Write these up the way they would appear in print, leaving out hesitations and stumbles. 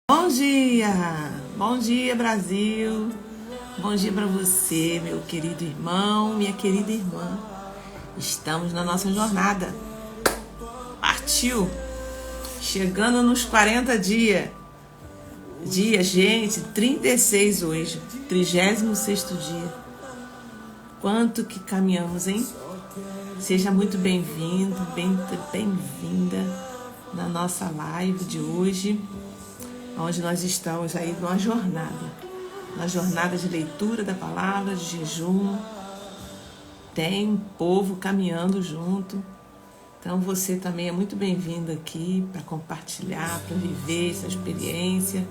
Bom dia Brasil, bom dia para você, meu querido irmão, minha querida irmã. Estamos na nossa jornada, partiu, chegando nos 40 dias, gente, 36 hoje, 36º dia. Quanto que caminhamos, hein? Seja muito bem-vindo, bem-vinda na nossa live de hoje, onde nós estamos aí numa jornada de leitura da palavra, de jejum. Tem um povo caminhando junto. Então você também é muito bem-vindo aqui para compartilhar, para viver essa experiência.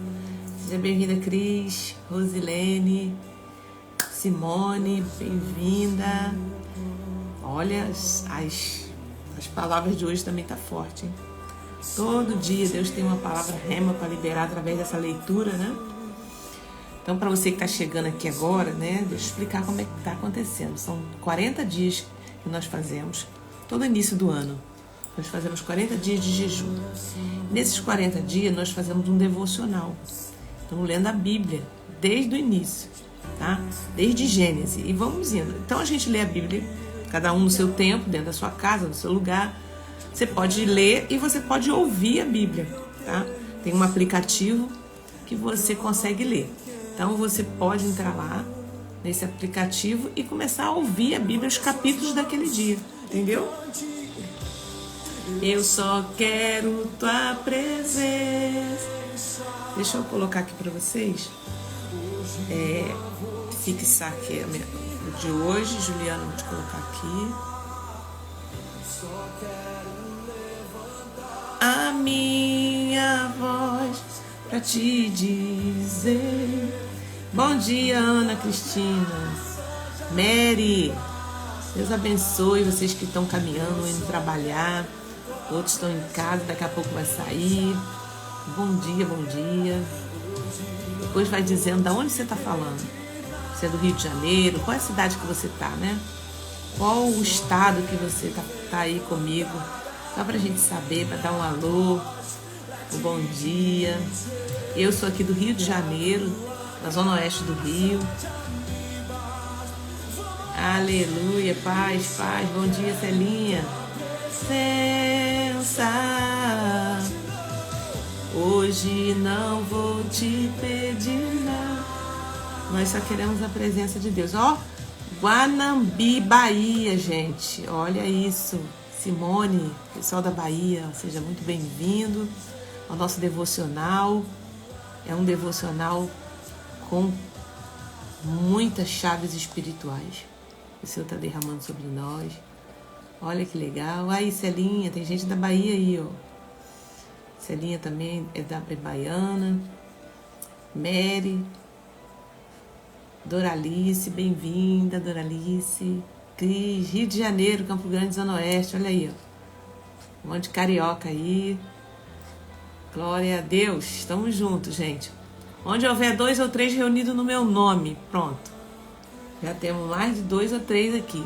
Seja bem-vinda, Cris, Rosilene, Simone, bem-vinda. Olha, as palavras de hoje também tá forte, hein? Todo dia Deus tem uma palavra rema para liberar através dessa leitura, né? Então, para você que está chegando aqui agora, né? Deixa eu explicar como é que está acontecendo. São 40 dias que nós fazemos, todo início do ano. Nós fazemos 40 dias de jejum. Nesses 40 dias, nós fazemos um devocional. Estamos lendo a Bíblia desde o início, tá? Desde Gênesis. E vamos indo. Então, a gente lê a Bíblia, cada um no seu tempo, dentro da sua casa, no seu lugar. Você pode ler e você pode ouvir a Bíblia, tá? Tem um aplicativo que você consegue ler. Então, você pode entrar lá nesse aplicativo e começar a ouvir a Bíblia, os capítulos daquele dia, entendeu? Eu só quero tua presença. Deixa eu colocar aqui para vocês. Fixar aqui o de hoje. Juliana, vou te colocar aqui. A minha voz pra te dizer. Bom dia, Ana Cristina, Mary. Deus abençoe vocês que estão caminhando, indo trabalhar. Outros estão em casa, daqui a pouco vai sair. Bom dia. Depois vai dizendo de onde você está falando. Você é do Rio de Janeiro? Qual é a cidade que você está, né? Qual o estado que você tá aí comigo? Só pra gente saber, pra dar um alô, um bom dia. Eu sou aqui do Rio de Janeiro, na zona oeste do Rio. Aleluia, paz. Bom dia, Celinha. Sensa, hoje não vou te pedir nada. Nós só queremos a presença de Deus. Ó, Guanambi, Bahia, gente. Olha isso. Simone, pessoal da Bahia, seja muito bem-vindo ao nosso devocional. É um devocional com muitas chaves espirituais. O Senhor está derramando sobre nós. Olha que legal. Aí, Celinha, tem gente da Bahia aí, ó. Celinha também é baiana. Mary, Doralice, bem-vinda, Doralice. Cris, Rio de Janeiro, Campo Grande, Zona Oeste, olha aí, ó. Um monte de carioca aí. Glória a Deus, estamos juntos, gente. Onde houver 2 ou 3 reunidos no meu nome, pronto. Já temos mais de 2 ou 3 aqui.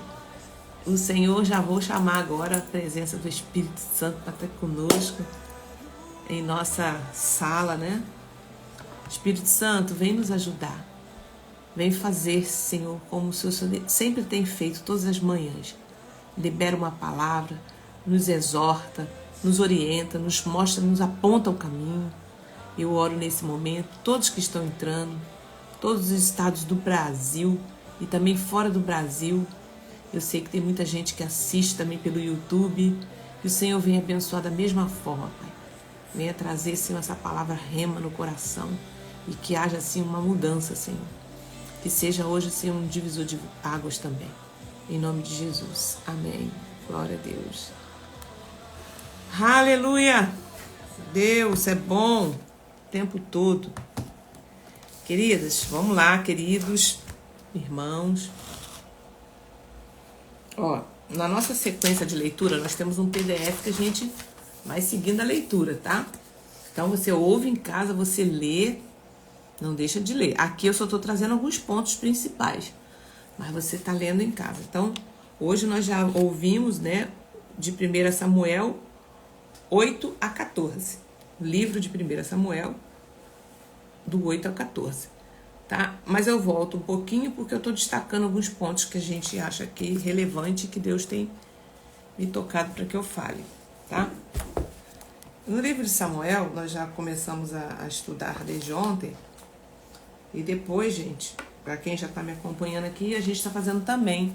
O Senhor, já vou chamar agora a presença do Espírito Santo para estar conosco em nossa sala, né? Espírito Santo, vem nos ajudar. Vem fazer, Senhor, como o Senhor sempre tem feito todas as manhãs. Libera uma palavra, nos exorta, nos orienta, nos mostra, nos aponta o caminho. Eu oro nesse momento, todos que estão entrando, todos os estados do Brasil e também fora do Brasil. Eu sei que tem muita gente que assiste também pelo YouTube. Que o Senhor venha abençoar da mesma forma, Pai. Venha trazer, Senhor, essa palavra rema no coração e que haja, assim, uma mudança, Senhor. Que seja hoje, assim, um divisor de águas também. Em nome de Jesus. Amém. Glória a Deus. Aleluia. Deus é bom o tempo todo. Queridas, vamos lá, queridos irmãos. Ó, na nossa sequência de leitura, nós temos um PDF que a gente vai seguindo a leitura, tá? Então, você ouve em casa, você lê. Não deixa de ler. Aqui eu só estou trazendo alguns pontos principais, mas você está lendo em casa. Então, hoje nós já ouvimos, né, de 1 Samuel 8 a 14. Livro de 1 Samuel do 8 ao 14, tá? Mas eu volto um pouquinho porque eu estou destacando alguns pontos que a gente acha aqui relevante que Deus tem me tocado para que eu fale, tá? No livro de Samuel, nós já começamos a estudar desde ontem, e depois, gente, para quem já está me acompanhando aqui, a gente está fazendo também,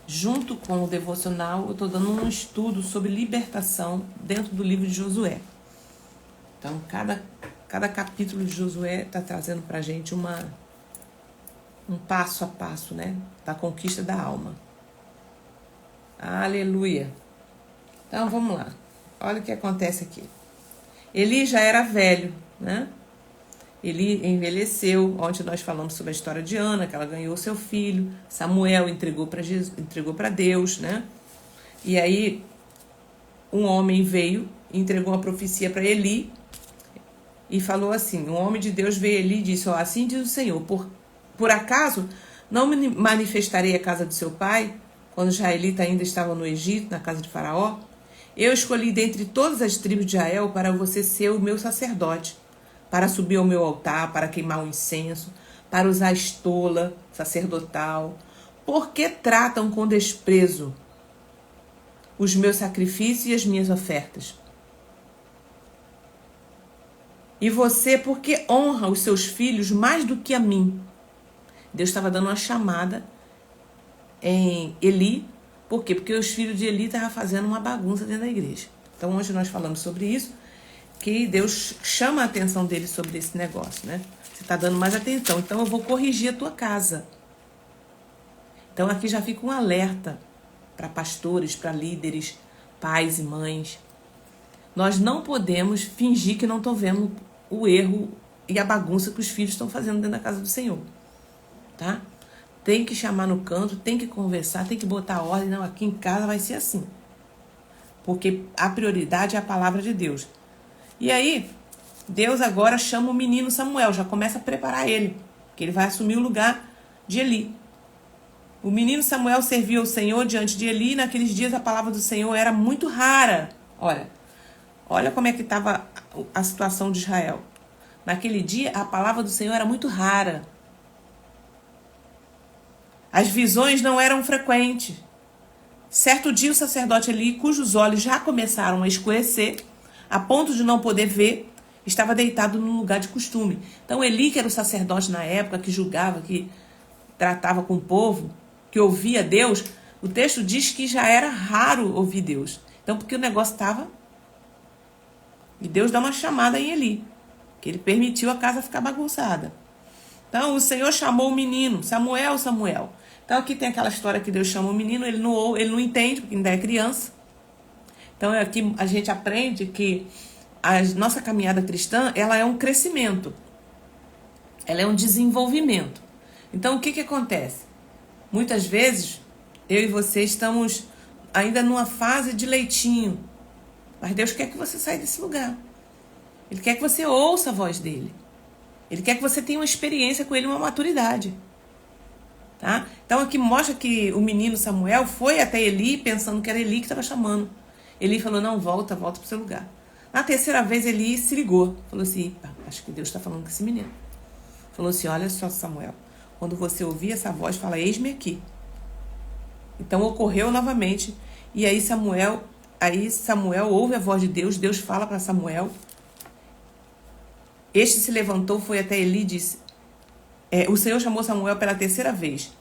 junto com o devocional, eu estou dando um estudo sobre libertação dentro do livro de Josué. Então, cada capítulo de Josué está trazendo para a gente um passo a passo, né, da conquista da alma. Aleluia! Então, vamos lá. Olha o que acontece aqui. Eli já era velho, né? Eli envelheceu. Ontem nós falamos sobre a história de Ana, que ela ganhou seu filho. Samuel entregou para Deus, né? E aí, um homem veio e entregou uma profecia para Eli e falou assim: um homem de Deus veio a Eli e disse: ó, assim diz o Senhor, por acaso não me manifestarei a casa de seu pai, quando os israelitas ainda estavam no Egito, na casa de Faraó? Eu escolhi dentre todas as tribos de Israel para você ser o meu sacerdote, para subir ao meu altar, para queimar o incenso, para usar a estola sacerdotal. Por que tratam com desprezo os meus sacrifícios e as minhas ofertas? E você, por que honra os seus filhos mais do que a mim? Deus estava dando uma chamada em Eli. Por quê? Porque os filhos de Eli estavam fazendo uma bagunça dentro da igreja. Então, hoje nós falamos sobre isso, que Deus chama a atenção dele sobre esse negócio, né? Você está dando mais atenção, então eu vou corrigir a tua casa. Então, aqui já fica um alerta para pastores, para líderes, pais e mães. Nós não podemos fingir que não estão vendo o erro e a bagunça que os filhos estão fazendo dentro da casa do Senhor, tá? Tem que chamar no canto, tem que conversar, tem que botar a ordem. Não, aqui em casa vai ser assim. Porque a prioridade é a palavra de Deus. E aí, Deus agora chama o menino Samuel, já começa a preparar ele, que ele vai assumir o lugar de Eli. O menino Samuel serviu ao Senhor diante de Eli, e naqueles dias a palavra do Senhor era muito rara. Olha como é que estava a situação de Israel. Naquele dia, a palavra do Senhor era muito rara. As visões não eram frequentes. Certo dia, o sacerdote Eli, cujos olhos já começaram a escurecer, a ponto de não poder ver, estava deitado no lugar de costume. Então, Eli, que era o sacerdote na época, que julgava, que tratava com o povo, que ouvia Deus, o texto diz que já era raro ouvir Deus. Então, porque o negócio estava... E Deus dá uma chamada em Eli, que ele permitiu a casa ficar bagunçada. Então, o Senhor chamou o menino, Samuel, Samuel. Então, aqui tem aquela história que Deus chama o menino, ele não entende, porque ainda é criança. Então, aqui a gente aprende que a nossa caminhada cristã, ela é um crescimento. Ela é um desenvolvimento. Então, o que acontece? Muitas vezes, eu e você estamos ainda numa fase de leitinho. Mas Deus quer que você saia desse lugar. Ele quer que você ouça a voz dele. Ele quer que você tenha uma experiência com ele, uma maturidade. Tá? Então aqui mostra que o menino Samuel foi até Eli pensando que era Eli que estava chamando. Eli falou: não, volta para o seu lugar. Na terceira vez Eli se ligou. Falou assim: acho que Deus está falando com esse menino. Falou assim: olha só, Samuel, quando você ouvir essa voz, fala: eis-me aqui. Então ocorreu novamente. E aí Samuel ouve a voz de Deus. Deus fala para Samuel. Este se levantou, foi até Eli e disse... o Senhor chamou Samuel pela terceira vez.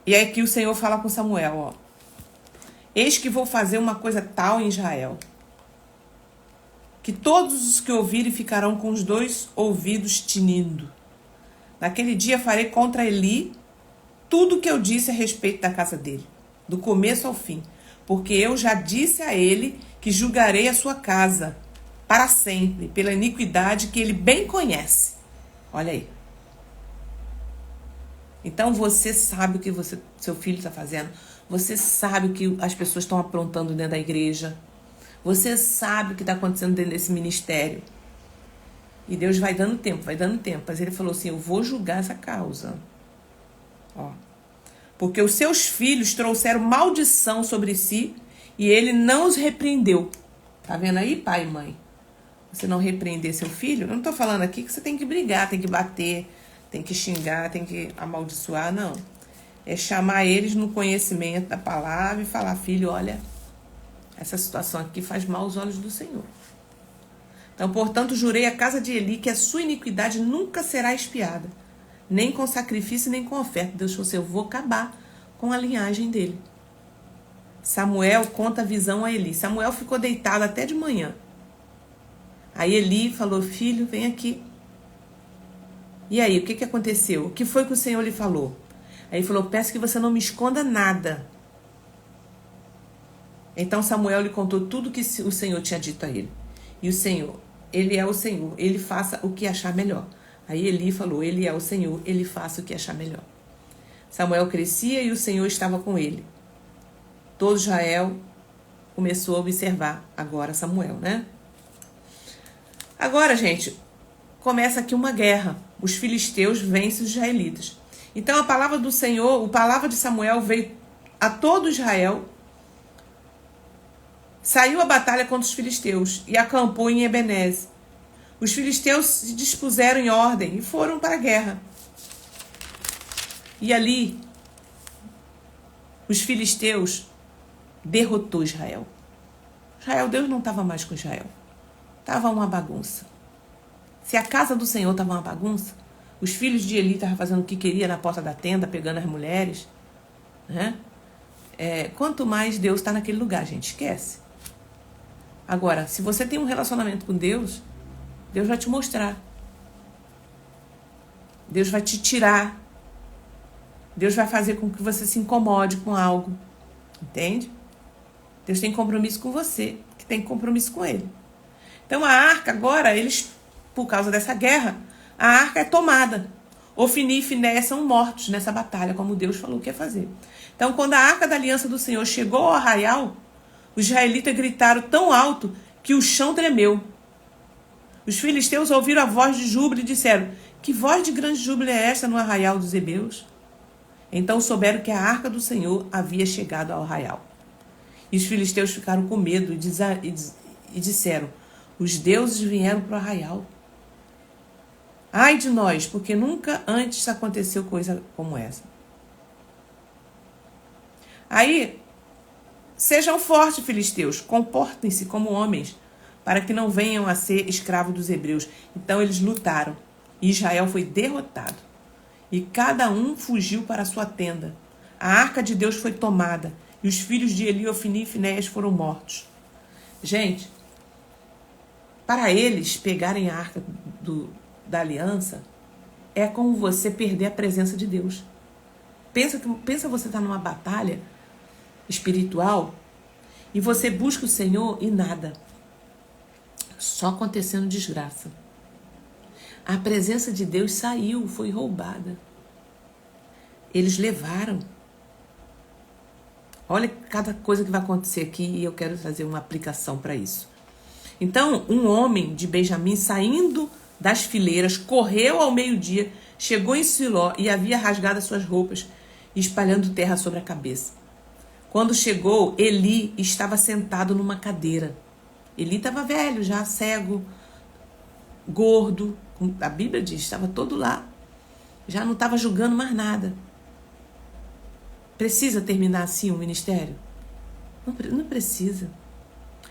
E aí que o Senhor fala com Samuel, eis que vou fazer uma coisa tal em Israel, que todos os que ouvirem ficarão com os dois ouvidos tinindo. Naquele dia farei contra Eli tudo o que eu disse a respeito da casa dele, do começo ao fim, porque eu já disse a ele que julgarei a sua casa para sempre, pela iniquidade que ele bem conhece. Olha aí. Então você sabe o que seu filho está fazendo. Você sabe o que as pessoas estão aprontando dentro da igreja. Você sabe o que está acontecendo dentro desse ministério. E Deus vai dando tempo. Mas ele falou assim: eu vou julgar essa causa. Porque os seus filhos trouxeram maldição sobre si e ele não os repreendeu. Tá vendo aí, pai e mãe? você não repreender seu filho, eu não estou falando aqui que você tem que brigar, tem que bater, tem que xingar, tem que amaldiçoar, não. É chamar eles no conhecimento da palavra e falar, filho, olha, essa situação aqui faz mal aos olhos do Senhor. Então, portanto, jurei à casa de Eli que a sua iniquidade nunca será expiada, nem com sacrifício, nem com oferta. Deus falou assim, eu vou acabar com a linhagem dele. Samuel conta a visão a Eli. Samuel ficou deitado até de manhã. Aí Eli falou, filho, vem aqui. E aí, o que aconteceu? O que foi que o Senhor lhe falou? Aí ele falou, peço que você não me esconda nada. Então Samuel lhe contou tudo que o Senhor tinha dito a ele. E o Senhor, ele é o Senhor, ele faça o que achar melhor. Aí Eli falou, ele é o Senhor, ele faça o que achar melhor. Samuel crescia e o Senhor estava com ele. Todo Israel começou a observar agora Samuel, né? Agora, gente, começa aqui uma guerra. Os filisteus vencem os israelitas. Então a palavra do Senhor, a palavra de Samuel veio a todo Israel. Saiu a batalha contra os filisteus e acampou em Ebenezer. Os filisteus se dispuseram em ordem e foram para a guerra. E ali, os filisteus derrotou Israel. Deus não estava mais com Israel. Estava uma bagunça. Se a casa do Senhor estava uma bagunça, os filhos de Eli estavam fazendo o que queria na porta da tenda, pegando as mulheres, né? Quanto mais Deus está naquele lugar, gente, esquece. Agora, se você tem um relacionamento com Deus, Deus vai te mostrar. Deus vai te tirar. Deus vai fazer com que você se incomode com algo. Entende? Deus tem compromisso com você, que tem compromisso com Ele. Então a arca agora, eles, por causa dessa guerra, a arca é tomada. Ofni e Finéias são mortos nessa batalha, como Deus falou que ia fazer. Então quando a arca da aliança do Senhor chegou ao arraial, os israelitas gritaram tão alto que o chão tremeu. Os filisteus ouviram a voz de júbilo e disseram, que voz de grande júbilo é esta no arraial dos hebeus? Então souberam que a arca do Senhor havia chegado ao arraial. E os filisteus ficaram com medo e disseram, os deuses vieram para o arraial. Ai de nós, porque nunca antes aconteceu coisa como essa. Aí, sejam fortes, filisteus, comportem-se como homens, para que não venham a ser escravos dos hebreus. Então eles lutaram, e Israel foi derrotado. E cada um fugiu para a sua tenda. A arca de Deus foi tomada, e os filhos de Eli, Ofni e Finéias foram mortos. Gente, para eles pegarem a arca da aliança, é como você perder a presença de Deus. Pensa você estar numa batalha espiritual e você busca o Senhor e nada. Só acontecendo desgraça. A presença de Deus saiu, foi roubada. Eles levaram. Olha cada coisa que vai acontecer aqui e eu quero fazer uma aplicação para isso. Então, um homem de Benjamim, saindo das fileiras, correu ao meio-dia, chegou em Siló e havia rasgado as suas roupas, espalhando terra sobre a cabeça. Quando chegou, Eli estava sentado numa cadeira. Eli estava velho, já cego, gordo. A Bíblia diz, estava todo lá. Já não estava julgando mais nada. Precisa terminar assim o ministério? Não precisa.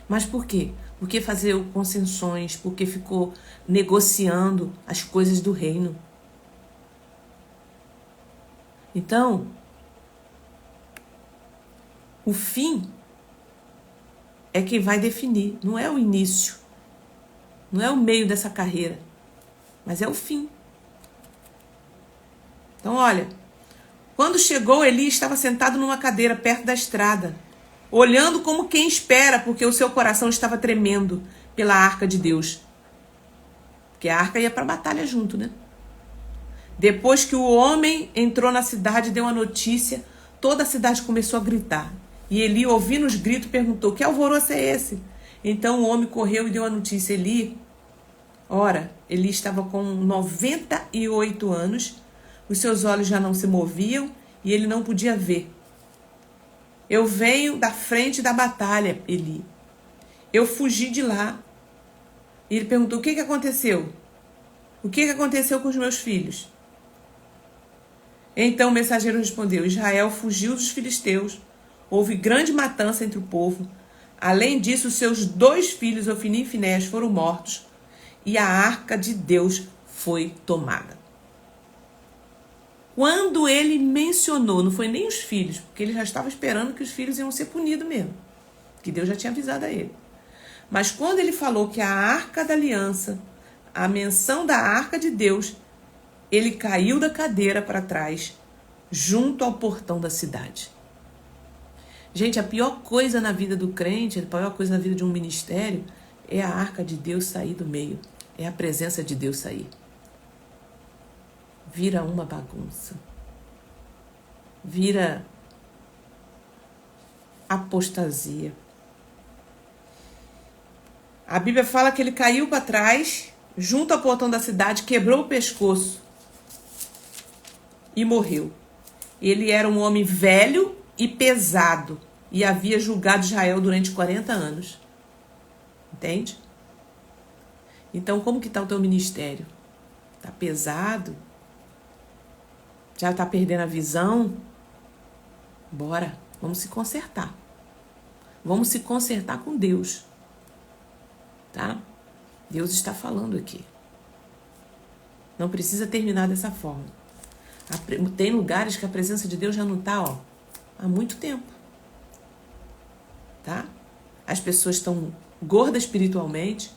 Mas por quê? Porque fazer concessões, porque ficou negociando as coisas do reino. Então, o fim é quem vai definir, não é o início, não é o meio dessa carreira, mas é o fim. Então, olha, quando chegou, Eli estava sentado numa cadeira perto da estrada, olhando como quem espera, porque o seu coração estava tremendo pela arca de Deus. Porque a arca ia para a batalha junto, né? Depois que o homem entrou na cidade e deu a notícia, toda a cidade começou a gritar. E Eli, ouvindo os gritos, perguntou, que alvoroço é esse? Então o homem correu e deu a notícia. Eli estava com 98 anos, os seus olhos já não se moviam e ele não podia ver. Eu venho da frente da batalha, Eli. Eu fugi de lá. E ele perguntou: o que aconteceu? O que aconteceu com os meus filhos? Então o mensageiro respondeu: Israel fugiu dos filisteus. Houve grande matança entre o povo. Além disso, seus 2 filhos, Ofni e Finéias, foram mortos. E a arca de Deus foi tomada. Quando ele mencionou, não foi nem os filhos, porque ele já estava esperando que os filhos iam ser punidos mesmo. Que Deus já tinha avisado a ele. Mas quando ele falou que a arca da aliança, a menção da arca de Deus, ele caiu da cadeira para trás, junto ao portão da cidade. Gente, a pior coisa na vida do crente, a pior coisa na vida de um ministério, é a arca de Deus sair do meio. É a presença de Deus sair. Vira uma bagunça. Vira apostasia. A Bíblia fala que ele caiu para trás, junto ao portão da cidade, quebrou o pescoço e morreu. Ele era um homem velho e pesado e havia julgado Israel durante 40 anos. Entende? Então, como que está o teu ministério? Está pesado? Já está perdendo a visão? Bora, vamos se consertar. Vamos se consertar com Deus. Tá? Deus está falando aqui. Não precisa terminar dessa forma. Tem lugares que a presença de Deus já não está, há muito tempo. Tá? As pessoas estão gordas espiritualmente,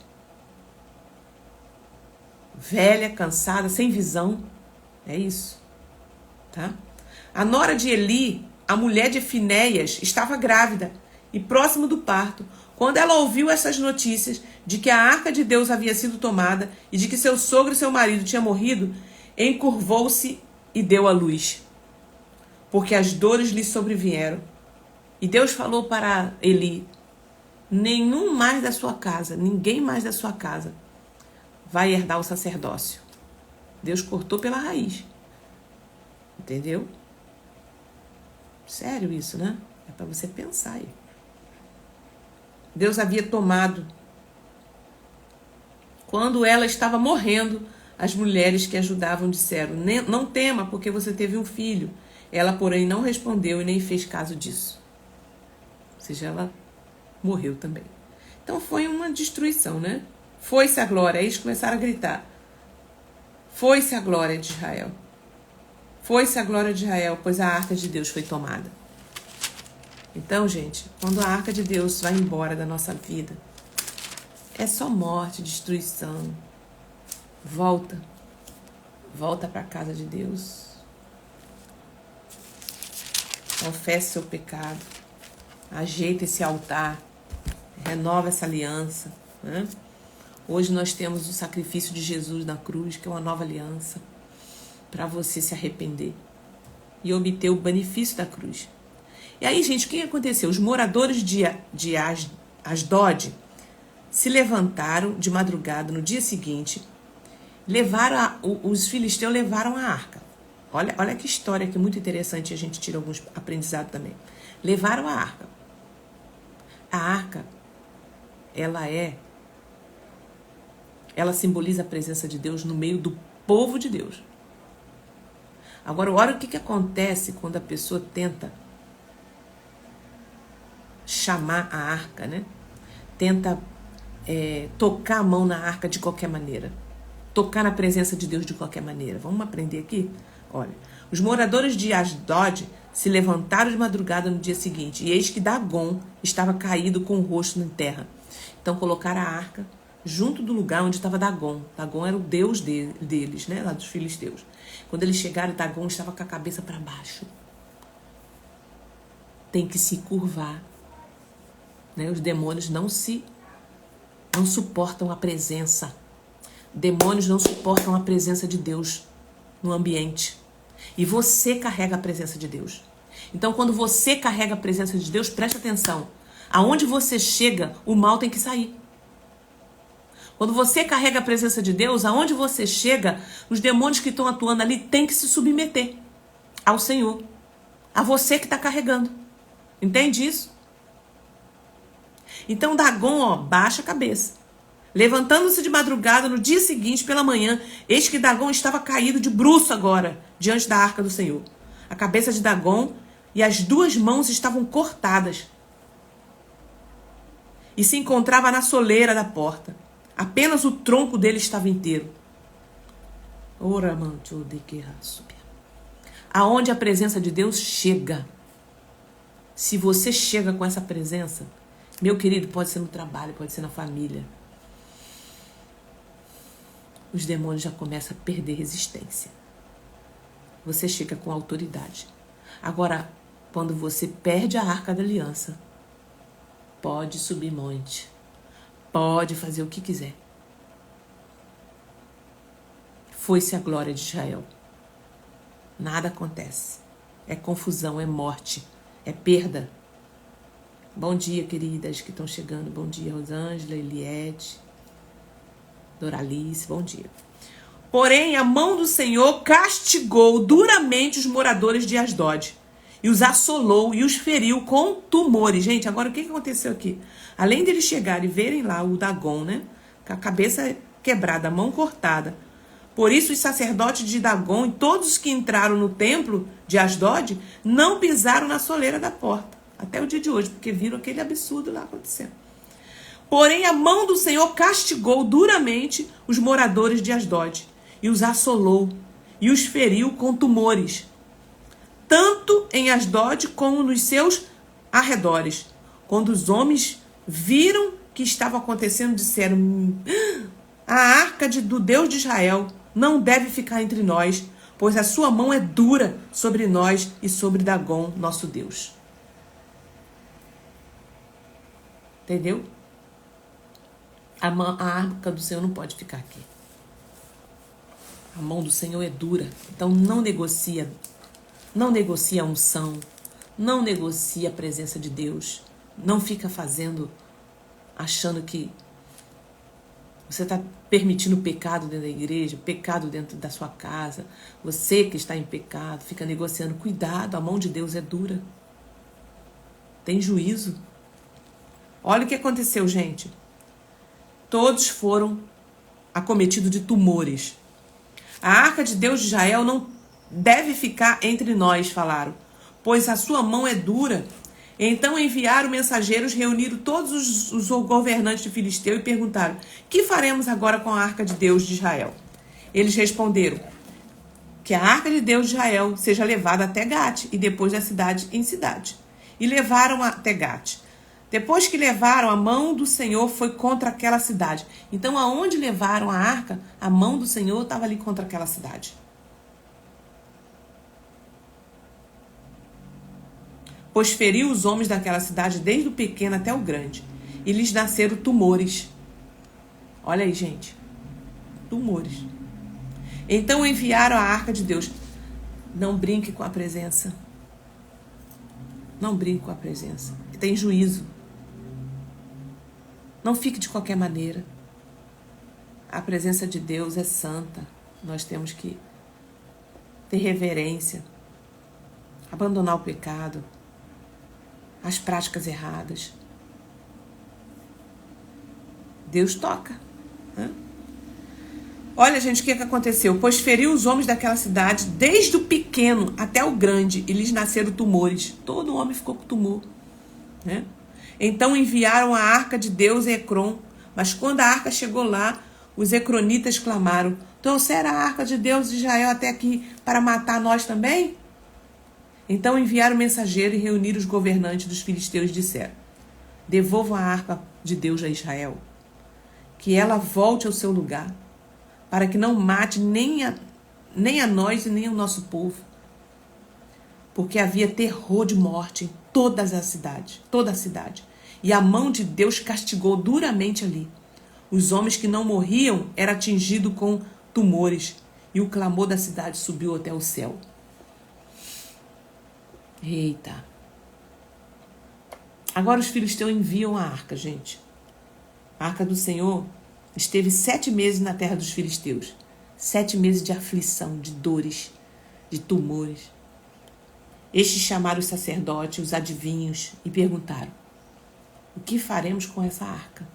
velha, cansada, sem visão. É isso. Tá? A nora de Eli, a mulher de Finéias, estava grávida e próximo do parto. Quando ela ouviu essas notícias de que a arca de Deus havia sido tomada e de que seu sogro e seu marido tinham morrido, encurvou-se e deu à luz, porque as dores lhe sobrevieram. E Deus falou para Eli: nenhum mais da sua casa, ninguém mais da sua casa vai herdar o sacerdócio. Deus cortou pela raiz. Entendeu? Sério isso, né? É para você pensar aí. Deus havia tomado. Quando ela estava morrendo, as mulheres que ajudavam disseram: não tema, porque você teve um filho. Ela, porém, não respondeu e nem fez caso disso. Ou seja, ela morreu também. Então foi uma destruição, né? Foi-se a glória. Aí eles começaram a gritar: foi-se a glória de Israel. Foi-se a glória de Israel, pois a arca de Deus foi tomada. Então, gente, quando a arca de Deus vai embora da nossa vida, é só morte, destruição. Volta para a casa de Deus. Confesse seu pecado. Ajeita esse altar. Renova essa aliança, né? Hoje nós temos o sacrifício de Jesus na cruz, que é uma nova aliança, para você se arrepender e obter o benefício da cruz. E aí, gente, o que aconteceu? Os moradores de Asdod se levantaram de madrugada no dia seguinte, os filisteus levaram a arca. Olha que história que muito interessante, a gente tira alguns aprendizados também. Levaram a arca. A arca, ela simboliza a presença de Deus no meio do povo de Deus. Agora, olha o que acontece quando a pessoa tenta chamar a arca, né? Tenta tocar a mão na arca de qualquer maneira. Tocar na presença de Deus de qualquer maneira. Vamos aprender aqui? Olha, os moradores de Asdod se levantaram de madrugada no dia seguinte, e eis que Dagon estava caído com o rosto em terra. Então colocaram a arca junto do lugar onde estava Dagon. Dagon era o deus deles, né? Lá dos filisteus. Quando eles chegaram, Dagon estava com a cabeça para baixo. Tem que se curvar. Né? Os demônios não suportam a presença. Demônios não suportam a presença de Deus no ambiente. E você carrega a presença de Deus. Então, quando você carrega a presença de Deus, preste atenção. Aonde você chega, o mal tem que sair. Quando você carrega a presença de Deus, aonde você chega, os demônios que estão atuando ali têm que se submeter ao Senhor. A você que está carregando. Entende isso? Então, Dagon, baixa a cabeça. Levantando-se de madrugada, no dia seguinte, pela manhã, eis que Dagom estava caído de bruço agora, diante da arca do Senhor. A cabeça de Dagom e as 2 mãos estavam cortadas. E se encontrava na soleira da porta. Apenas o tronco dele estava inteiro. Aonde a presença de Deus chega. Se você chega com essa presença, meu querido, pode ser no trabalho, pode ser na família. Os demônios já começam a perder resistência. Você chega com autoridade. Agora, quando você perde a arca da aliança, pode subir monte. Pode fazer o que quiser. Foi-se a glória de Israel. Nada acontece. É confusão, é morte, é perda. Bom dia, queridas que estão chegando. Bom dia, Rosângela, Eliette, Doralice, bom dia. Porém, a mão do Senhor castigou duramente os moradores de Asdod, e os assolou e os feriu com tumores. Gente, agora o que aconteceu aqui? Além deles chegarem e verem lá o Dagom, né? Com a cabeça quebrada, a mão cortada. Por isso, os sacerdotes de Dagom e todos os que entraram no templo de Asdod não pisaram na soleira da porta. Até o dia de hoje, porque viram aquele absurdo lá acontecendo. Porém, a mão do Senhor castigou duramente os moradores de Asdod, e os assolou, e os feriu com tumores, tanto em Asdod como nos seus arredores. Quando os homens viram que estava acontecendo, disseram: a arca do Deus de Israel não deve ficar entre nós, pois a sua mão é dura sobre nós e sobre Dagom, nosso Deus. Entendeu? A arca do Senhor não pode ficar aqui. A mão do Senhor é dura. Então não negocia. Não negocia a unção. Não negocia a presença de Deus. Não fica achando que você está permitindo pecado dentro da igreja, pecado dentro da sua casa. Você que está em pecado, fica negociando. Cuidado, a mão de Deus é dura. Tem juízo. Olha o que aconteceu, gente. Todos foram acometidos de tumores. A arca de Deus de Israel não deve ficar entre nós, falaram, pois a sua mão é dura. Então enviaram mensageiros, reuniram todos os governantes de Filisteu e perguntaram: que faremos agora com a arca de Deus de Israel? Eles responderam: que a arca de Deus de Israel seja levada até Gate e depois da cidade em cidade. E levaram até Gate. Depois que levaram, a mão do Senhor foi contra aquela cidade. Então, aonde levaram a arca, a mão do Senhor estava ali contra aquela cidade. Pois feriu os homens daquela cidade, desde o pequeno até o grande. E lhes nasceram tumores. Olha aí, gente. Tumores. Então enviaram a arca de Deus. Não brinque com a presença. Não brinque com a presença. Tem juízo. Não fique de qualquer maneira. A presença de Deus é santa. Nós temos que ter reverência, abandonar o pecado, as práticas erradas. Deus toca. Olha, gente, o que aconteceu? Pois feriu os homens daquela cidade, desde o pequeno até o grande, e lhes nasceram tumores. Todo homem ficou com tumor, né? Então enviaram a arca de Deus em Ecrom, mas quando a arca chegou lá, os ecronitas clamaram: trouxeram a arca de Deus de Israel até aqui para matar nós também? Então enviaram mensageiro e reuniram os governantes dos filisteus e disseram: devolvam a arca de Deus a Israel, que ela volte ao seu lugar, para que não mate nem a nós e nem o nosso povo. Porque havia terror de morte em toda a cidade. E a mão de Deus castigou duramente ali. Os homens que não morriam eram atingidos com tumores, e o clamor da cidade subiu até o céu. Eita. Agora os filisteus enviam a arca, gente. A arca do Senhor esteve 7 meses na terra dos filisteus. 7 meses de aflição, de dores, de tumores. Estes chamaram os sacerdotes, os adivinhos, e perguntaram: o que faremos com essa arca?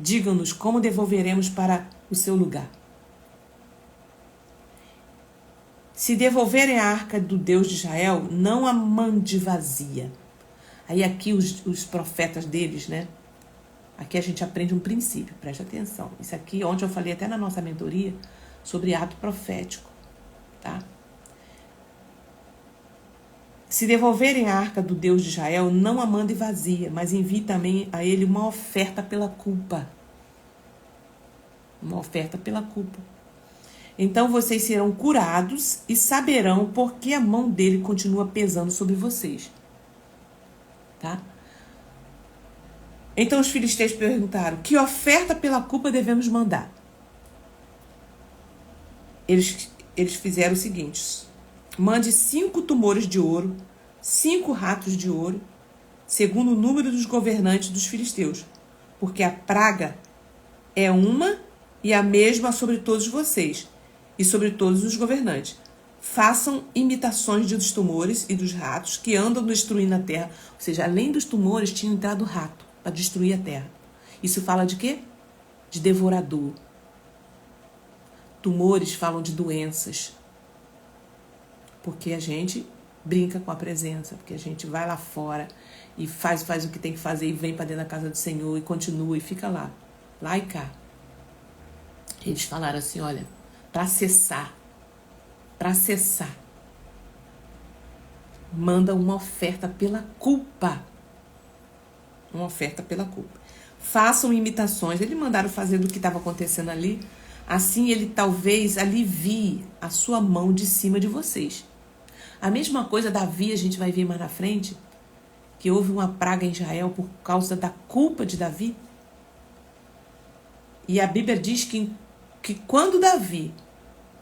Digam-nos como devolveremos para o seu lugar. Se devolverem a arca do Deus de Israel, não a mande vazia. Aí aqui os profetas deles, né? Aqui a gente aprende um princípio, preste atenção. Isso aqui, ontem eu falei até na nossa mentoria, sobre ato profético, tá? Se devolverem a arca do Deus de Israel, não a mande vazia, mas envie também a ele uma oferta pela culpa. Uma oferta pela culpa. Então vocês serão curados e saberão por que a mão dele continua pesando sobre vocês. Tá? Então os filisteus perguntaram: que oferta pela culpa devemos mandar? Eles fizeram o seguinte: mande 5 tumores de ouro, 5 ratos de ouro, segundo o número dos governantes dos filisteus, porque a praga é uma e a mesma sobre todos vocês e sobre todos os governantes. Façam imitações dos tumores e dos ratos que andam destruindo a terra. Ou seja, além dos tumores, tinha entrado rato para destruir a terra. Isso fala de quê? De devorador. Tumores falam de doenças. Porque a gente brinca com a presença, porque a gente vai lá fora e faz o que tem que fazer e vem para dentro da casa do Senhor e continua e fica lá e cá. Eles falaram assim, olha, para cessar, manda uma oferta pela culpa. Uma oferta pela culpa. Façam imitações. Eles mandaram fazer do que estava acontecendo ali. Assim ele talvez alivie a sua mão de cima de vocês. A mesma coisa Davi, a gente vai ver mais na frente, que houve uma praga em Israel por causa da culpa de Davi. E a Bíblia diz que quando Davi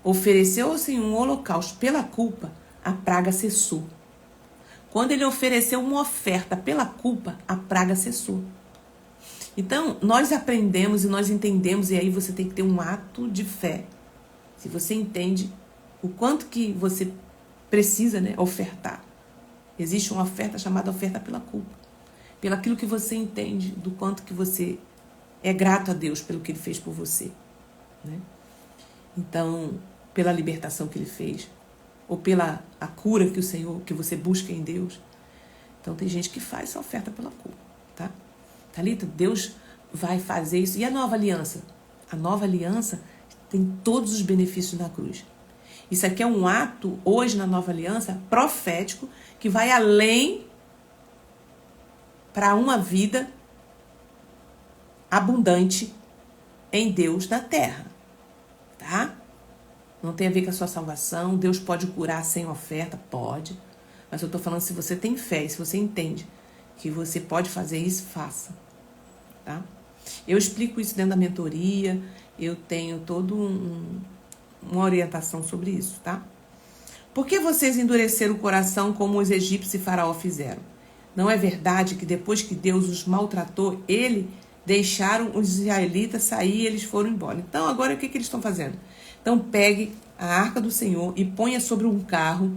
ofereceu ao Senhor um holocausto pela culpa, a praga cessou. Quando ele ofereceu uma oferta pela culpa, a praga cessou. Então, nós aprendemos e nós entendemos, e aí você tem que ter um ato de fé. Se você entende o quanto que você precisa, né, ofertar. Existe uma oferta chamada oferta pela culpa. Pelo aquilo que você entende, do quanto que você é grato a Deus pelo que Ele fez por você. Né? Então, pela libertação que Ele fez, ou pela a cura que o Senhor, que você busca em Deus. Então, tem gente que faz essa oferta pela culpa, tá? Thalita, Deus vai fazer isso. E a nova aliança? A nova aliança tem todos os benefícios na cruz. Isso aqui é um ato, hoje na nova aliança, profético, que vai além para uma vida abundante em Deus na terra, tá? Não tem a ver com a sua salvação. Deus pode curar sem oferta? Pode. Mas eu estou falando, se você tem fé e se você entende que você pode fazer isso, faça. Tá? Eu explico isso dentro da mentoria. Eu tenho toda uma orientação sobre isso, tá? Por que vocês endureceram o coração como os egípcios e Faraó fizeram? Não é verdade que depois que Deus os maltratou, deixaram os israelitas sair e eles foram embora? Então, agora o que eles estão fazendo? Então, pegue a arca do Senhor e ponha sobre um carro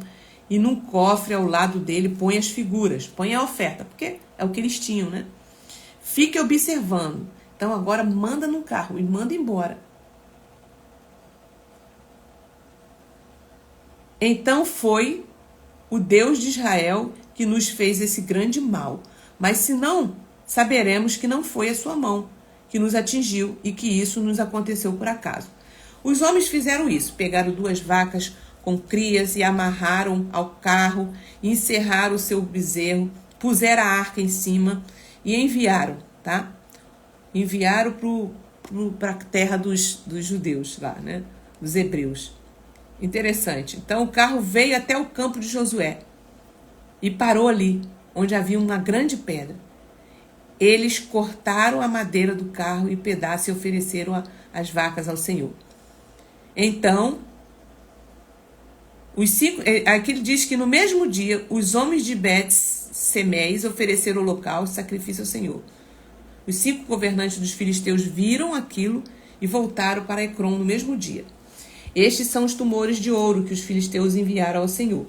e num cofre ao lado dele põe as figuras, põe a oferta, porque é o que eles tinham, né? Fique observando. Então, agora manda no carro e manda embora. Então foi o Deus de Israel que nos fez esse grande mal. Mas se não, saberemos que não foi a sua mão que nos atingiu e que isso nos aconteceu por acaso. Os homens fizeram isso, pegaram 2 vacas com crias e amarraram ao carro, encerraram o seu bezerro, puseram a arca em cima e enviaram, tá? Enviaram para a terra dos judeus lá, né? Dos hebreus. Interessante. Então o carro veio até o campo de Josué e parou ali, onde havia uma grande pedra. Eles cortaram a madeira do carro e pedaços e ofereceram as vacas ao Senhor. Então, aqui ele diz que no mesmo dia, os homens de Bet-Semes ofereceram holocausto e sacrifício ao Senhor. Os 5 governantes dos filisteus viram aquilo e voltaram para Ecrom no mesmo dia. Estes são os tumores de ouro que os filisteus enviaram ao Senhor.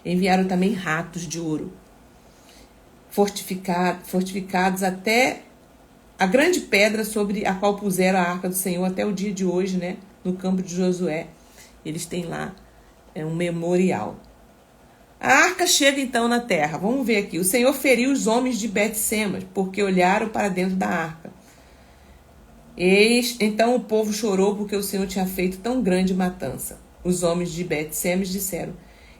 Enviaram também ratos de ouro, fortificados até a grande pedra sobre a qual puseram a arca do Senhor até o dia de hoje, né? No campo de Josué. Eles têm lá um memorial. A arca chega então na terra. Vamos ver aqui. O Senhor feriu os homens de Bet-Semes, porque olharam para dentro da arca. Então o povo chorou porque o Senhor tinha feito tão grande matança. Os homens de Bet-Semes disseram: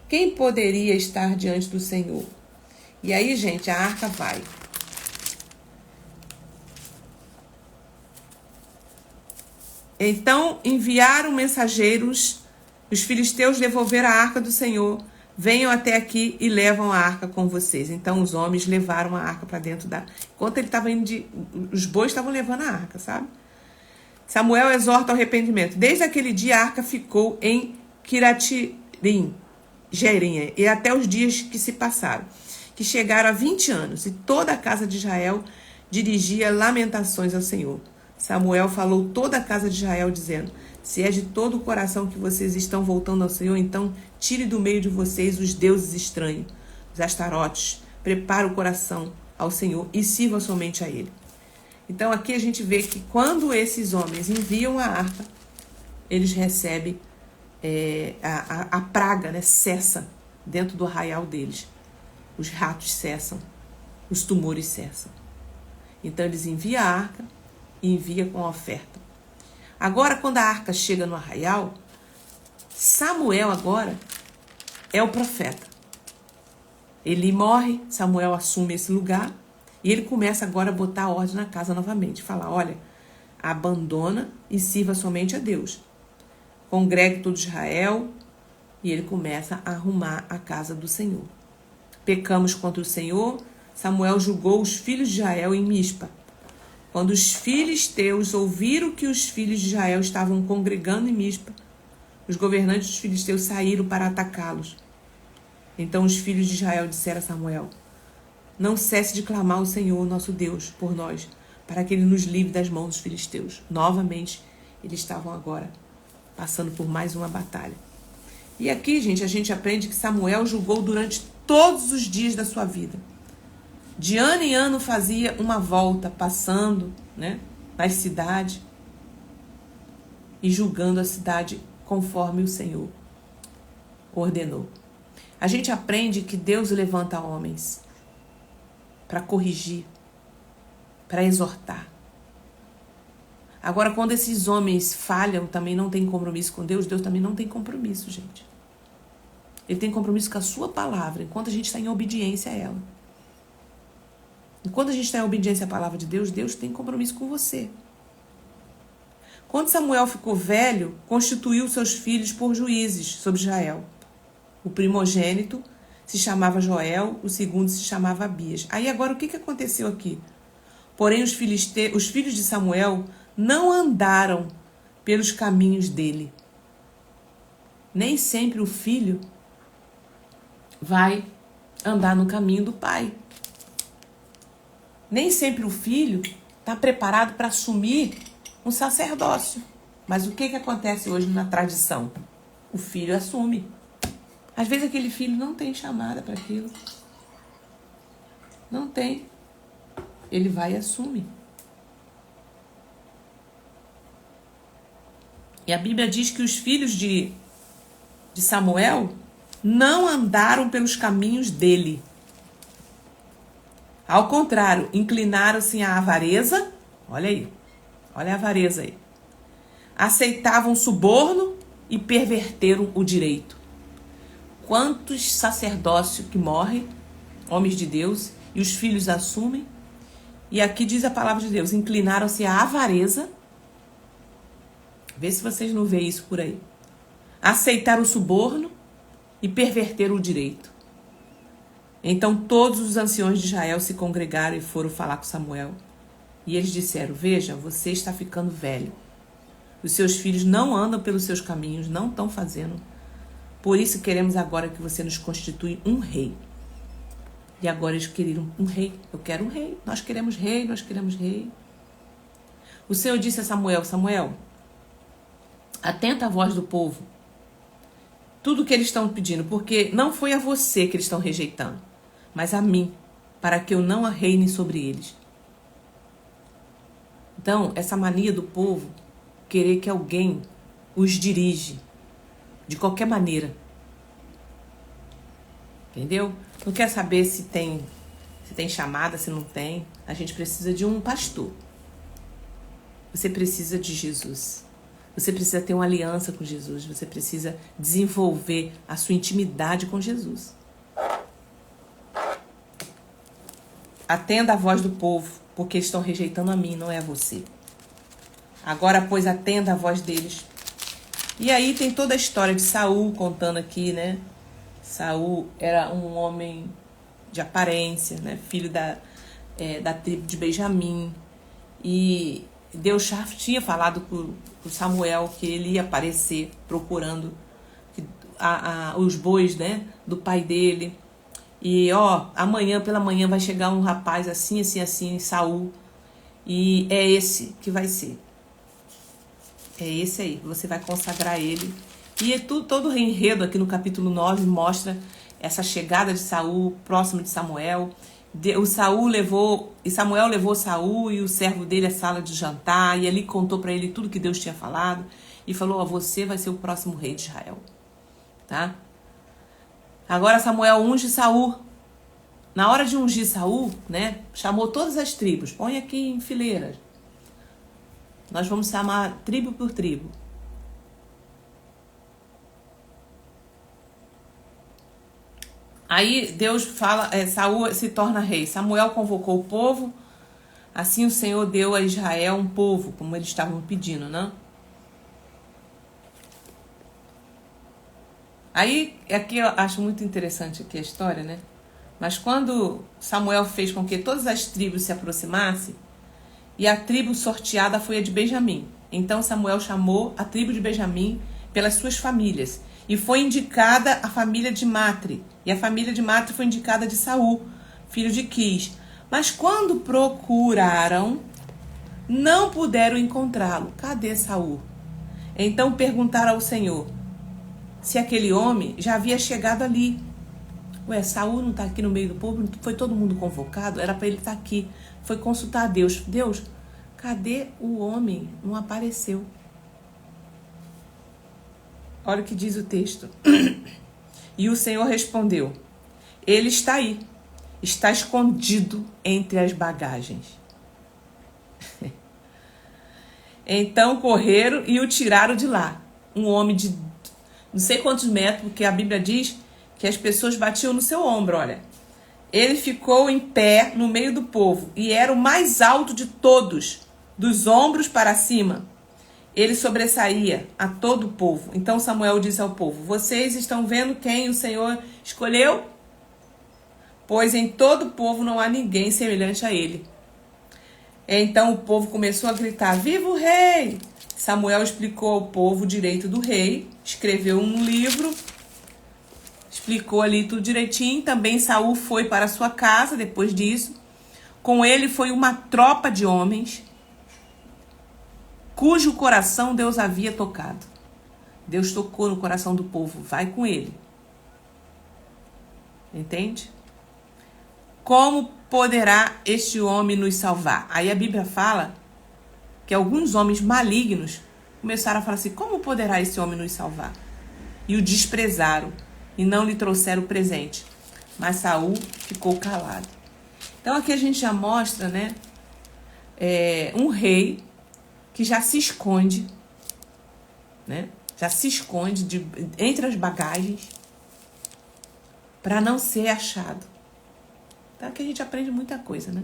quem poderia estar diante do Senhor? E aí, gente, a arca vai. Então enviaram mensageiros, os filisteus devolveram a arca do Senhor. Venham até aqui e levam a arca com vocês. Então os homens levaram a arca para dentro da... Enquanto ele estava indo os bois estavam levando a arca, sabe? Samuel exorta ao arrependimento. Desde aquele dia a arca ficou em Kiratirim, Jeirinha, e até os dias que se passaram, que chegaram a 20 anos, e toda a casa de Israel dirigia lamentações ao Senhor. Samuel falou toda a casa de Israel, dizendo: se é de todo o coração que vocês estão voltando ao Senhor, então tire do meio de vocês os deuses estranhos, os astarotes, prepare o coração ao Senhor e sirva somente a Ele. Então aqui a gente vê que quando esses homens enviam a arca, eles recebem a praga, né, cessa dentro do arraial deles. Os ratos cessam, os tumores cessam. Então eles enviam a arca e enviam com a oferta. Agora, quando a arca chega no arraial, Samuel agora é o profeta. Ele morre, Samuel assume esse lugar e ele começa agora a botar a ordem na casa novamente. Falar: olha, abandona e sirva somente a Deus. Congregue todo Israel, e ele começa a arrumar a casa do Senhor. Pecamos contra o Senhor. Samuel julgou os filhos de Israel em Mispa. Quando os filisteus ouviram que os filhos de Israel estavam congregando em Mispa, os governantes dos filisteus saíram para atacá-los. Então os filhos de Israel disseram a Samuel: não cesse de clamar ao Senhor, nosso Deus, por nós, para que Ele nos livre das mãos dos filisteus. Novamente, eles estavam agora passando por mais uma batalha. E aqui, gente, a gente aprende que Samuel julgou durante todos os dias da sua vida. De ano em ano fazia uma volta, passando, né, nas cidades e julgando a cidade conforme o Senhor ordenou. A gente aprende que Deus levanta homens para corrigir, para exortar. Agora, quando esses homens falham, também não tem compromisso com Deus, Deus também não tem compromisso, gente. Ele tem compromisso com a sua palavra, enquanto a gente está em obediência a ela. Enquanto a gente está em obediência à palavra de Deus, Deus tem compromisso com você. Quando Samuel ficou velho, constituiu seus filhos por juízes sobre Israel. O primogênito se chamava Joel, o segundo se chamava Abias. Aí agora o que aconteceu aqui? Porém os filhos de Samuel não andaram pelos caminhos dele. Nem sempre o filho vai andar no caminho do pai. Nem sempre o filho está preparado para assumir um sacerdócio. Mas o que acontece hoje na tradição? O filho assume. Às vezes aquele filho não tem chamada para aquilo. Não tem. Ele vai e assume. E a Bíblia diz que os filhos de Samuel não andaram pelos caminhos dele. Ao contrário, inclinaram-se à avareza. Olha aí. Olha a avareza aí. Aceitavam suborno e perverteram o direito. Quantos sacerdócios que morrem, homens de Deus, e os filhos assumem. E aqui diz a palavra de Deus: inclinaram-se à avareza. Vê se vocês não veem isso por aí. Aceitaram o suborno e perverteram o direito. Então todos os anciões de Israel se congregaram e foram falar com Samuel. E eles disseram: veja, você está ficando velho. Os seus filhos não andam pelos seus caminhos, não estão fazendo. Por isso queremos agora que você nos constitui um rei. E agora eles queriam um rei. Eu quero um rei. Nós queremos rei, nós queremos rei. O Senhor disse a Samuel: Samuel, atenta à voz do povo. Tudo o que eles estão pedindo, porque não foi a você que eles estão rejeitando, mas a mim, para que eu não a reine sobre eles. Então, essa mania do povo querer que alguém os dirige de qualquer maneira. Entendeu? Não quer saber se tem chamada, se não tem. A gente precisa de um pastor. Você precisa de Jesus. Você precisa ter uma aliança com Jesus. Você precisa desenvolver a sua intimidade com Jesus. Atenda a voz do povo, porque estão rejeitando a mim, não é a você. Agora, pois, atenda a voz deles. E aí tem toda a história de Saul contando aqui, né? Saul era um homem de aparência, né? Filho da tribo de Benjamim. E Deus já tinha falado com Samuel que ele ia aparecer procurando os bois, né? Do pai dele. E amanhã pela manhã vai chegar um rapaz assim, assim, assim, Saul. E é esse que vai ser. É esse aí, você vai consagrar ele. E todo o enredo aqui no capítulo 9 mostra essa chegada de Saul próximo de Samuel. Samuel levou Saul e o servo dele à sala de jantar. E ali contou para ele tudo que Deus tinha falado. E falou, você vai ser o próximo rei de Israel. Tá? Agora Samuel unge Saul. Na hora de ungir Saul, né, chamou todas as tribos. Põe aqui em fileira. Nós vamos chamar tribo por tribo. Aí Deus fala, Saul se torna rei. Samuel convocou o povo. Assim o Senhor deu a Israel um povo, como eles estavam pedindo, né? Aí, aqui eu acho muito interessante aqui a história, né? Mas quando Samuel fez com que todas as tribos se aproximassem, e a tribo sorteada foi a de Benjamim. Então Samuel chamou a tribo de Benjamim pelas suas famílias. E foi indicada a família de Matre. E a família de Matre foi indicada de Saul, filho de Quis. Mas quando procuraram, não puderam encontrá-lo. Cadê Saul? Então perguntaram ao Senhor se aquele homem já havia chegado ali. Saul não está aqui no meio do povo? Foi todo mundo convocado? Era para ele estar aqui. Foi consultar a Deus. Deus, cadê o homem? Não apareceu. Olha o que diz o texto. E o Senhor respondeu, ele está aí. Está escondido entre as bagagens. Então correram e o tiraram de lá. Um homem de não sei quantos metros, porque a Bíblia diz que as pessoas batiam no seu ombro, olha. Ele ficou em pé no meio do povo e era o mais alto de todos, dos ombros para cima. Ele sobressaía a todo o povo. Então Samuel disse ao povo, vocês estão vendo quem o Senhor escolheu? Pois em todo o povo não há ninguém semelhante a ele. Então o povo começou a gritar, viva o rei! Samuel explicou ao povo o direito do rei, escreveu um livro, explicou ali tudo direitinho. Também Saul foi para sua casa depois disso. Com ele foi uma tropa de homens cujo coração Deus havia tocado. Deus tocou no coração do povo, vai com ele. Entende? Como poderá este homem nos salvar? Aí a Bíblia fala que alguns homens malignos começaram a falar assim, como poderá esse homem nos salvar? E o desprezaram e não lhe trouxeram presente. Mas Saul ficou calado. Então aqui a gente já mostra, né, um rei que já se esconde, né, já se esconde entre as bagagens para não ser achado. Então aqui a gente aprende muita coisa, né?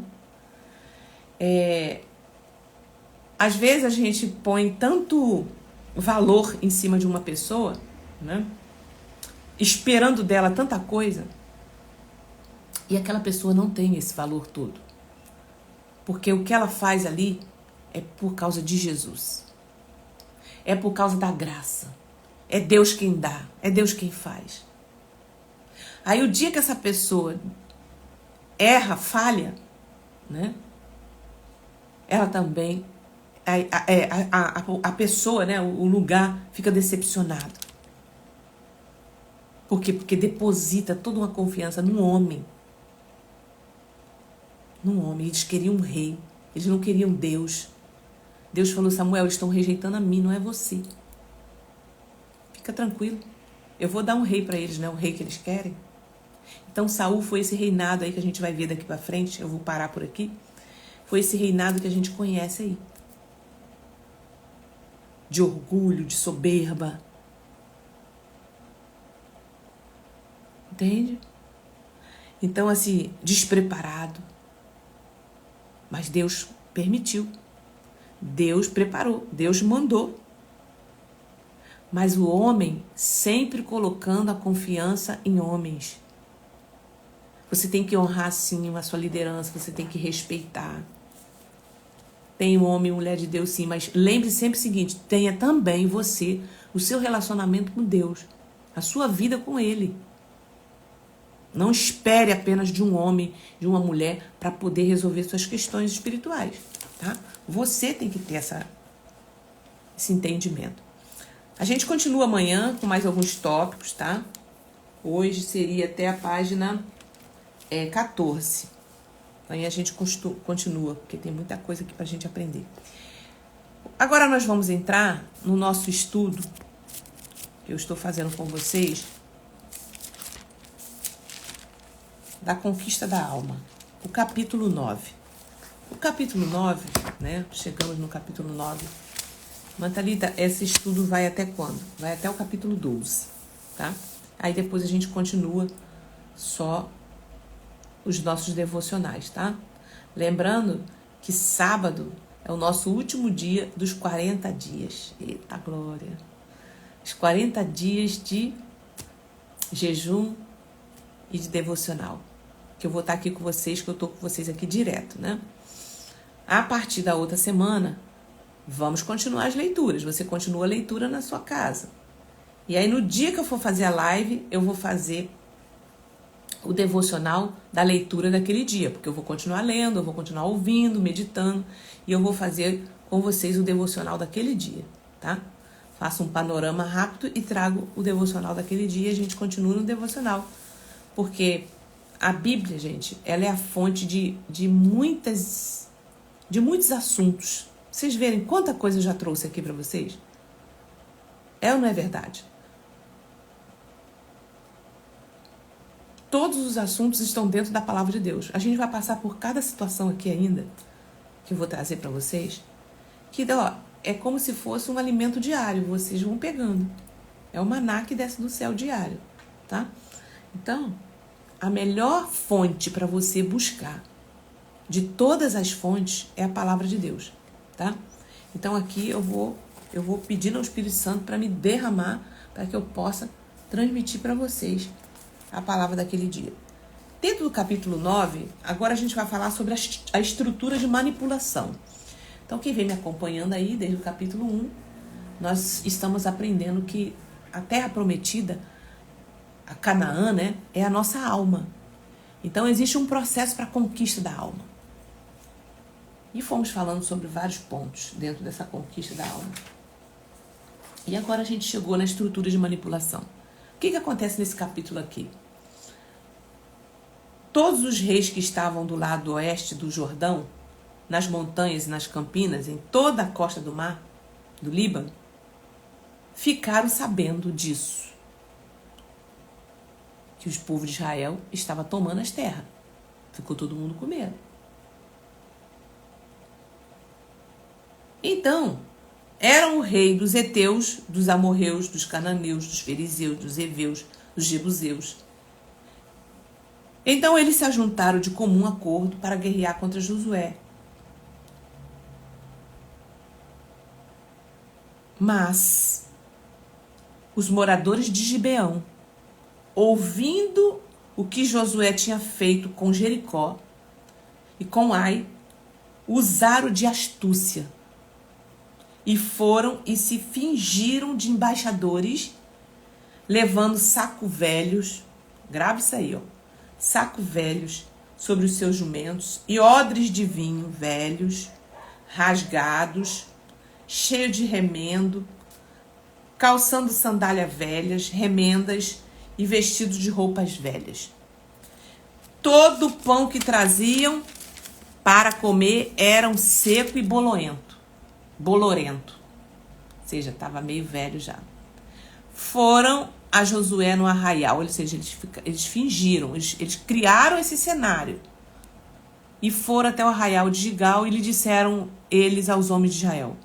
Às vezes a gente põe tanto valor em cima de uma pessoa, né? Esperando dela tanta coisa, e aquela pessoa não tem esse valor todo. Porque o que ela faz ali é por causa de Jesus. É por causa da graça. É Deus quem dá, é Deus quem faz. Aí o dia que essa pessoa erra, falha, né? Ela também... A pessoa, né, o lugar fica decepcionado. Por quê? Porque deposita toda uma confiança num homem. Num homem. Eles queriam um rei. Eles não queriam Deus. Deus falou, Samuel, eles estão rejeitando a mim, não é você. Fica tranquilo. Eu vou dar um rei para eles, né? O rei que eles querem. Então, Saul foi esse reinado aí que a gente vai ver daqui para frente. Eu vou parar por aqui. Foi esse reinado que a gente conhece aí. De orgulho, de soberba. Entende? Então, assim, despreparado. Mas Deus permitiu. Deus preparou. Deus mandou. Mas o homem sempre colocando a confiança em homens. Você tem que honrar, sim, a sua liderança. Você tem que respeitar. Tem homem e mulher de Deus, sim. Mas lembre sempre o seguinte. Tenha também você o seu relacionamento com Deus. A sua vida com Ele. Não espere apenas de um homem, de uma mulher, para poder resolver suas questões espirituais, tá? Você tem que ter esse entendimento. A gente continua amanhã com mais alguns tópicos, tá? Hoje seria até a página 14. Amanhã a gente continua, porque tem muita coisa aqui pra gente aprender. Agora nós vamos entrar no nosso estudo, que eu estou fazendo com vocês, da conquista da alma, o capítulo 9. O capítulo 9, né? Chegamos no capítulo 9. Mantalita, esse estudo vai até quando? Vai até o capítulo 12, tá? Aí depois a gente continua só os nossos devocionais, tá? Lembrando que sábado é o nosso último dia dos 40 dias. Eita glória! Os 40 dias de jejum e de devocional. Que eu vou estar aqui com vocês, que eu estou com vocês aqui direto, né? A partir da outra semana, vamos continuar as leituras. Você continua a leitura na sua casa. E aí, no dia que eu for fazer a live, eu vou fazer o devocional da leitura daquele dia. Porque eu vou continuar lendo, eu vou continuar ouvindo, meditando. E eu vou fazer com vocês o devocional daquele dia, tá? Faço um panorama rápido e trago o devocional daquele dia e a gente continua no devocional. Porque a Bíblia, gente, ela é a fonte de muitos assuntos. Vocês verem quanta coisa eu já trouxe aqui para vocês? É ou não é verdade? Todos os assuntos estão dentro da palavra de Deus. A gente vai passar por cada situação aqui ainda, que eu vou trazer para vocês, que é como se fosse um alimento diário. Vocês vão pegando. É o maná que desce do céu diário, tá? Então, a melhor fonte para você buscar de todas as fontes é a palavra de Deus, tá? Então aqui eu vou pedir ao Espírito Santo para me derramar, para que eu possa transmitir para vocês a palavra daquele dia. Dentro do capítulo 9, agora a gente vai falar sobre a estrutura de manipulação. Então quem vem me acompanhando aí desde o capítulo 1, nós estamos aprendendo que a terra prometida, a Canaã, né, é a nossa alma. Então existe um processo para a conquista da alma. E fomos falando sobre vários pontos dentro dessa conquista da alma. E agora a gente chegou na estrutura de manipulação. O que acontece nesse capítulo aqui? Todos os reis que estavam do lado oeste do Jordão, nas montanhas e nas campinas, em toda a costa do mar, do Líbano, ficaram sabendo disso. Que o povo de Israel estava tomando as terras. Ficou todo mundo com medo. Então, eram o rei dos heteus, dos amorreus, dos cananeus, dos fariseus, dos heveus, dos jebuseus. Então eles se ajuntaram de comum acordo para guerrear contra Josué. Mas os moradores de Gibeão, ouvindo o que Josué tinha feito com Jericó e com Ai, usaram de astúcia e foram e se fingiram de embaixadores, levando saco velhos, grave isso aí, saco velhos sobre os seus jumentos e odres de vinho velhos, rasgados, cheio de remendo, calçando sandálias velhas, remendas e vestidos de roupas velhas. Todo o pão que traziam para comer era seco e boloento. bolorento, ou seja, estava meio velho já. Foram a Josué no arraial, ou seja, eles fingiram, eles criaram esse cenário. E foram até o arraial de Gigal e lhe disseram eles aos homens de Israel: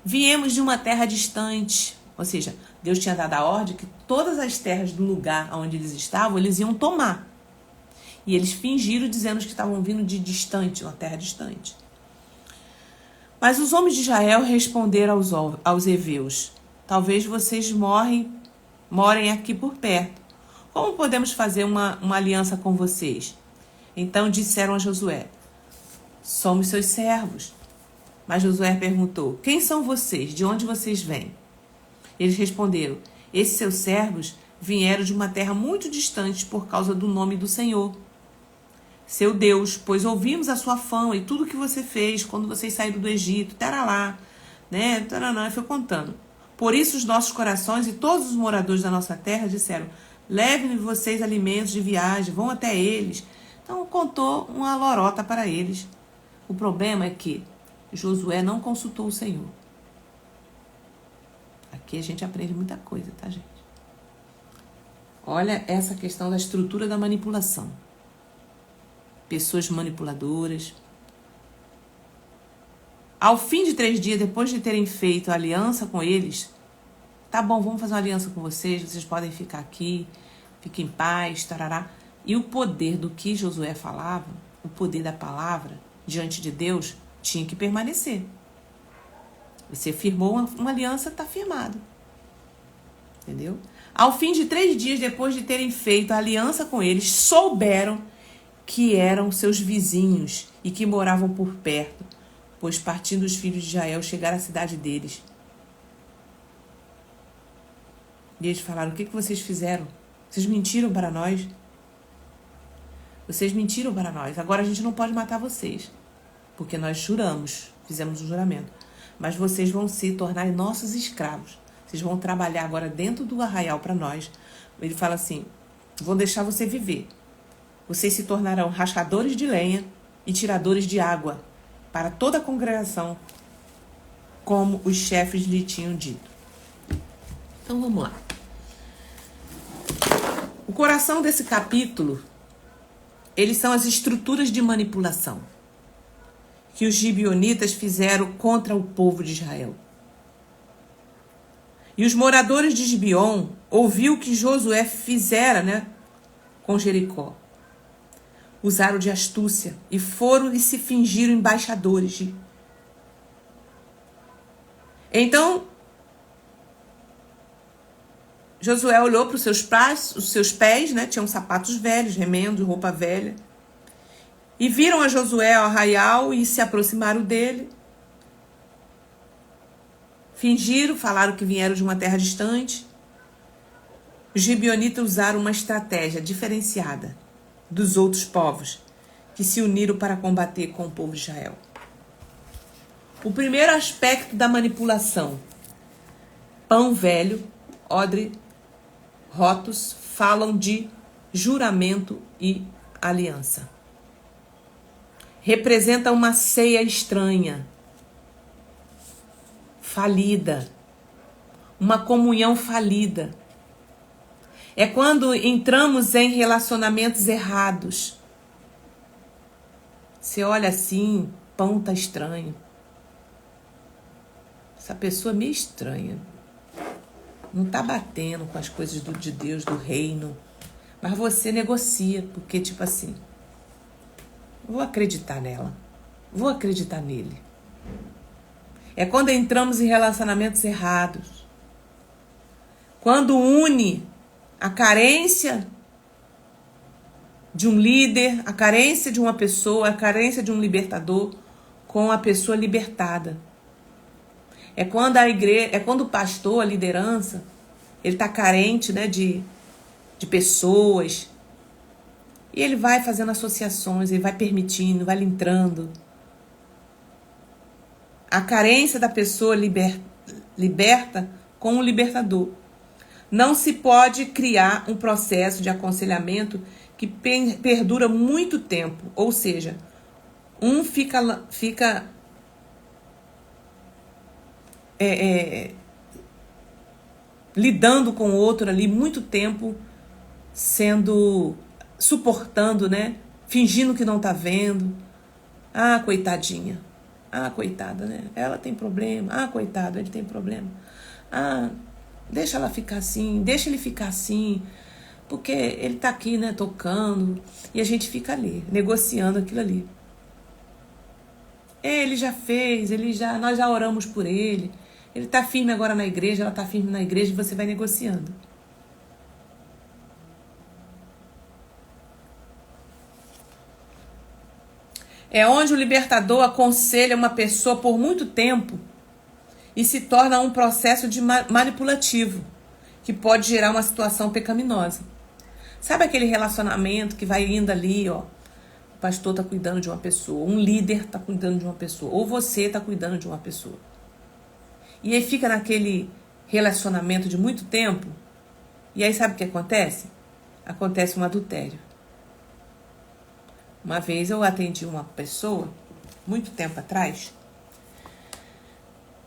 viemos de uma terra distante. Ou seja, Deus tinha dado a ordem que todas as terras do lugar onde eles estavam, eles iam tomar. E eles fingiram dizendo que estavam vindo de distante, uma terra distante. Mas os homens de Israel responderam aos heveus: talvez vocês morem aqui por perto. Como podemos fazer uma aliança com vocês? Então disseram a Josué: somos seus servos. Mas Josué perguntou: quem são vocês? De onde vocês vêm? Eles responderam: esses seus servos vieram de uma terra muito distante por causa do nome do Senhor, seu Deus, pois ouvimos a sua fama e tudo que você fez quando vocês saíram do Egito, taralá, né? Taraná, e foi contando. Por isso os nossos corações e todos os moradores da nossa terra disseram: levem vocês alimentos de viagem, vão até eles. Então contou uma lorota para eles. O problema é que Josué não consultou o Senhor. Aqui a gente aprende muita coisa, tá, gente? Olha essa questão da estrutura da manipulação. Pessoas manipuladoras. Ao fim de 3 dias, depois de terem feito a aliança com eles, tá bom, vamos fazer uma aliança com vocês podem ficar aqui, fiquem em paz, tarará. E o poder do que Josué falava, o poder da palavra, diante de Deus, tinha que permanecer. Você firmou uma aliança, está firmado. Entendeu? Ao fim de 3 dias, depois de terem feito a aliança com eles, souberam que eram seus vizinhos e que moravam por perto, pois partindo os filhos de Israel chegaram à cidade deles. E eles falaram: o que vocês fizeram? Vocês mentiram para nós? Vocês mentiram para nós. Agora a gente não pode matar vocês, porque nós juramos, fizemos um juramento. Mas vocês vão se tornar nossos escravos. Vocês vão trabalhar agora dentro do arraial para nós. Ele fala assim: vão deixar você viver. Vocês se tornarão rachadores de lenha e tiradores de água para toda a congregação, como os chefes lhe tinham dito. Então vamos lá. O coração desse capítulo, eles são as estruturas de manipulação que os gibeonitas fizeram contra o povo de Israel. E os moradores de Gibeon ouviram o que Josué fizera, né, com Jericó. Usaram de astúcia e foram e se fingiram embaixadores. Então, Josué olhou para os seus pés, né, tinham sapatos velhos, remendo, roupa velha. E viram a Josué ao arraial e se aproximaram dele. Fingiram, falaram que vieram de uma terra distante. Os gibeonitas usaram uma estratégia diferenciada dos outros povos que se uniram para combater com o povo de Israel. O primeiro aspecto da manipulação: pão velho, odre, rótus, falam de juramento e aliança. Representa uma ceia estranha, falida, uma comunhão falida. É quando entramos em relacionamentos errados. Você olha assim, pão tá estranho. Essa pessoa é meio estranha. Não tá batendo com as coisas de Deus, do reino. Mas você negocia, porque tipo assim, vou acreditar nela, vou acreditar nele. É quando entramos em relacionamentos errados. Quando une a carência de um líder, a carência de uma pessoa, a carência de um libertador com a pessoa libertada. É quando a igreja, é quando o pastor, a liderança, ele está carente, né, de pessoas. E ele vai fazendo associações, ele vai permitindo, vai entrando. A carência da pessoa liberta com o libertador. Não se pode criar um processo de aconselhamento que perdura muito tempo. Ou seja, um fica lidando com o outro ali muito tempo, suportando, né? Fingindo que não tá vendo. Ah, coitadinha. Ah, coitada, né? Ela tem problema. Ah, coitado, ele tem problema. Ah, deixa ela ficar assim, deixa ele ficar assim, porque ele tá aqui, né, tocando, e a gente fica ali, negociando aquilo ali. Ele já fez, nós já oramos por ele. Ele tá firme agora na igreja, ela tá firme na igreja, e você vai negociando. É onde o libertador aconselha uma pessoa por muito tempo e se torna um processo de manipulativo, que pode gerar uma situação pecaminosa. Sabe aquele relacionamento que vai indo ali, ó? O pastor tá cuidando de uma pessoa, um líder tá cuidando de uma pessoa, ou você tá cuidando de uma pessoa. E aí fica naquele relacionamento de muito tempo, e aí sabe o que acontece? Acontece um adultério. Uma vez eu atendi uma pessoa, muito tempo atrás,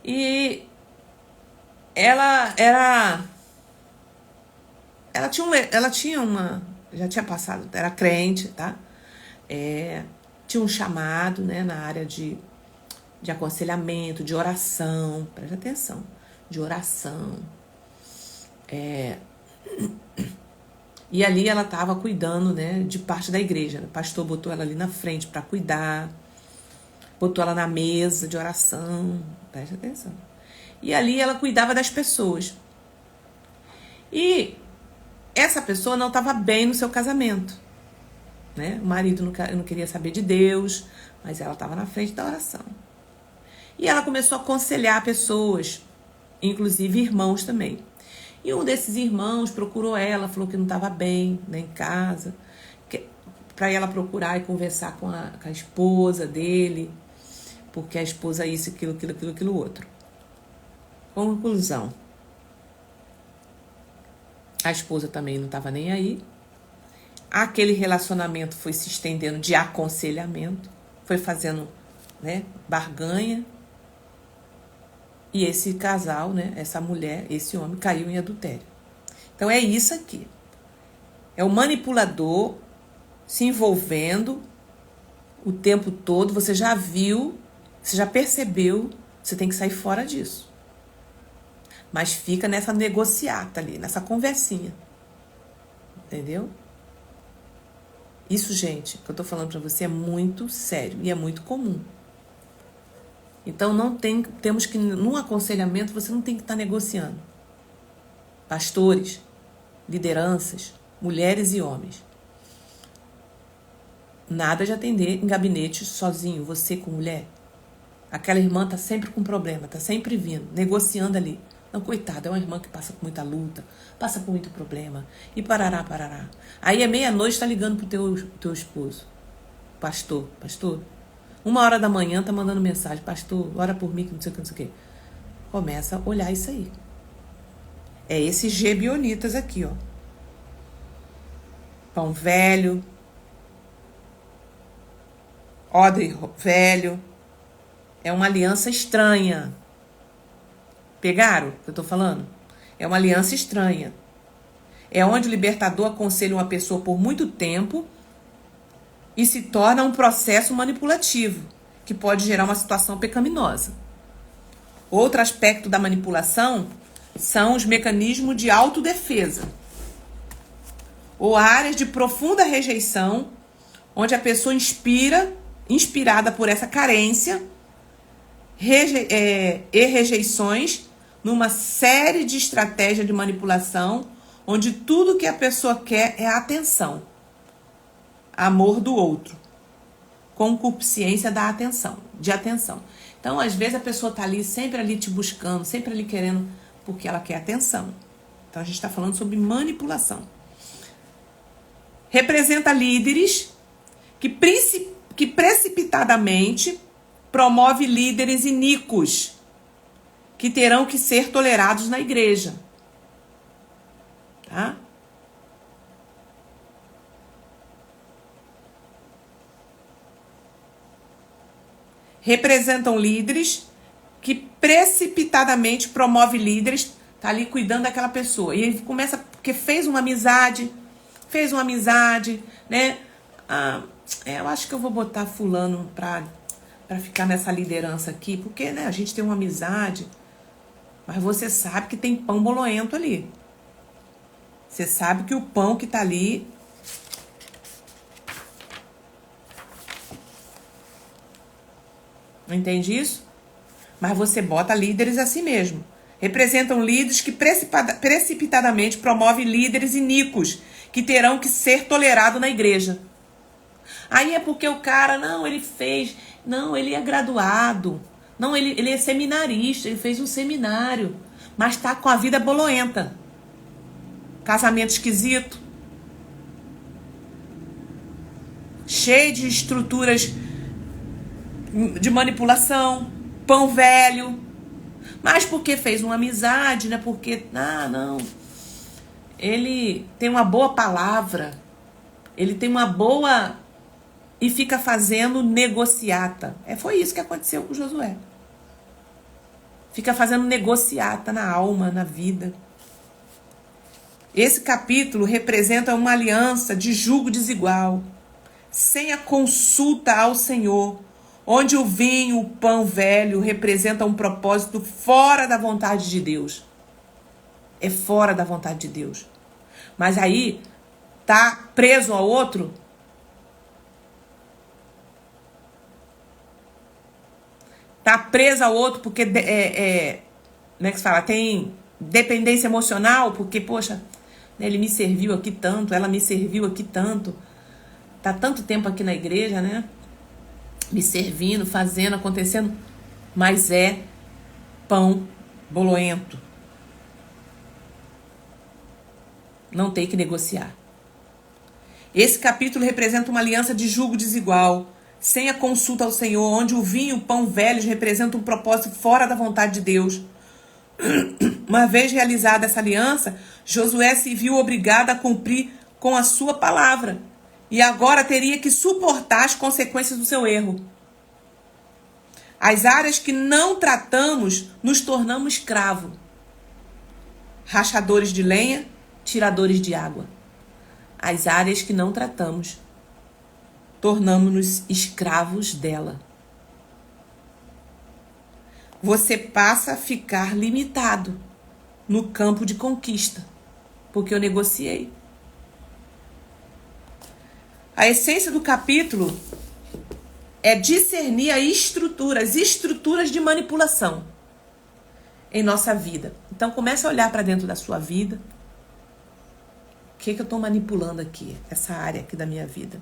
e ela tinha uma, já tinha passado, era crente, tá? Tinha um chamado, né, na área de aconselhamento, de oração, preste atenção, de oração. E ali ela estava cuidando, né, de parte da igreja. O pastor botou ela ali na frente para cuidar, botou ela na mesa de oração, preste atenção. E ali ela cuidava das pessoas. E essa pessoa não estava bem no seu casamento, né? O marido não queria saber de Deus, mas ela estava na frente da oração. E ela começou a aconselhar pessoas, inclusive irmãos também. E um desses irmãos procurou ela, falou que não estava bem, né, em casa, para ela procurar e conversar com a esposa dele, porque a esposa isso, aquilo, outro. Conclusão. A esposa também não estava nem aí. Aquele relacionamento foi se estendendo de aconselhamento, foi fazendo, né, barganha. E esse casal, né, essa mulher, esse homem, caiu em adultério. Então é isso aqui. É o manipulador se envolvendo o tempo todo. Você já viu, você já percebeu, você tem que sair fora disso. Mas fica nessa negociata ali, nessa conversinha. Entendeu? Isso, gente, que eu tô falando pra você é muito sério e é muito comum. Então temos que, num aconselhamento, você não tem que estar negociando. Pastores, lideranças, mulheres e homens. Nada de atender em gabinete sozinho, você com mulher. Aquela irmã tá sempre com problema, tá sempre vindo, negociando ali. Não, coitada, é uma irmã que passa com muita luta, passa por muito problema. E parará. Aí é meia-noite, tá ligando pro teu esposo. Pastor. 1h da manhã tá mandando mensagem, pastor, ora por mim, que não sei o que. Começa a olhar isso aí. É esses gebionitas aqui, ó. Pão velho, odre velho. É uma aliança estranha. Pegaram o que eu tô falando? É uma aliança estranha. É onde o libertador aconselha uma pessoa por muito tempo e se torna um processo manipulativo, que pode gerar uma situação pecaminosa. Outro aspecto da manipulação são os mecanismos de autodefesa, ou áreas de profunda rejeição, onde a pessoa inspirada por essa carência e rejeições, numa série de estratégias de manipulação, onde tudo que a pessoa quer é a atenção. Amor do outro. Concupiscência da atenção, de atenção. Então, às vezes, a pessoa está ali, sempre ali te buscando, sempre ali querendo, porque ela quer atenção. Então, a gente está falando sobre manipulação. Representa líderes que precipitadamente promove líderes iníquos, que terão que ser tolerados na igreja. Tá? Representam líderes que precipitadamente promove líderes, tá ali cuidando daquela pessoa. E ele começa, porque fez uma amizade, né? Eu acho que eu vou botar fulano pra ficar nessa liderança aqui, porque, né, a gente tem uma amizade, mas você sabe que tem pão bolorento ali. Você sabe que o pão que tá ali não entende isso? Mas você bota líderes assim mesmo. Representam líderes que precipitadamente promovem líderes iníquos que terão que ser tolerados na igreja. Aí é porque o cara, ele é graduado, ele é seminarista, ele fez um seminário, mas tá com a vida bolorenta. Casamento esquisito, cheio de estruturas de manipulação, pão velho, mas porque fez uma amizade, né? Porque, ele tem uma boa palavra, ele tem uma boa... e fica fazendo negociata. Foi isso que aconteceu com Josué. Fica fazendo negociata na alma, na vida. Esse capítulo representa uma aliança de julgo desigual, sem a consulta ao Senhor, onde o vinho, o pão velho, representa um propósito fora da vontade de Deus. É fora da vontade de Deus. Mas aí, tá preso ao outro. Tá preso ao outro porque, como é que se fala? Tem dependência emocional, porque, poxa, ele me serviu aqui tanto, ela me serviu aqui tanto. Tá tanto tempo aqui na igreja, né? Me servindo, fazendo, acontecendo. Mas é pão bolorento. Não tem que negociar. Esse capítulo representa uma aliança de julgo desigual, sem a consulta ao Senhor, onde o vinho e o pão velhos representam um propósito fora da vontade de Deus. Uma vez realizada essa aliança, Josué se viu obrigado a cumprir com a sua palavra e agora teria que suportar as consequências do seu erro. As áreas que não tratamos, nos tornamos escravos. Rachadores de lenha, tiradores de água. As áreas que não tratamos, tornamos-nos escravos dela. Você passa a ficar limitado no campo de conquista, porque eu negociei. A essência do capítulo é discernir as estruturas de manipulação em nossa vida. Então comece a olhar para dentro da sua vida. O que eu estou manipulando aqui? Essa área aqui da minha vida.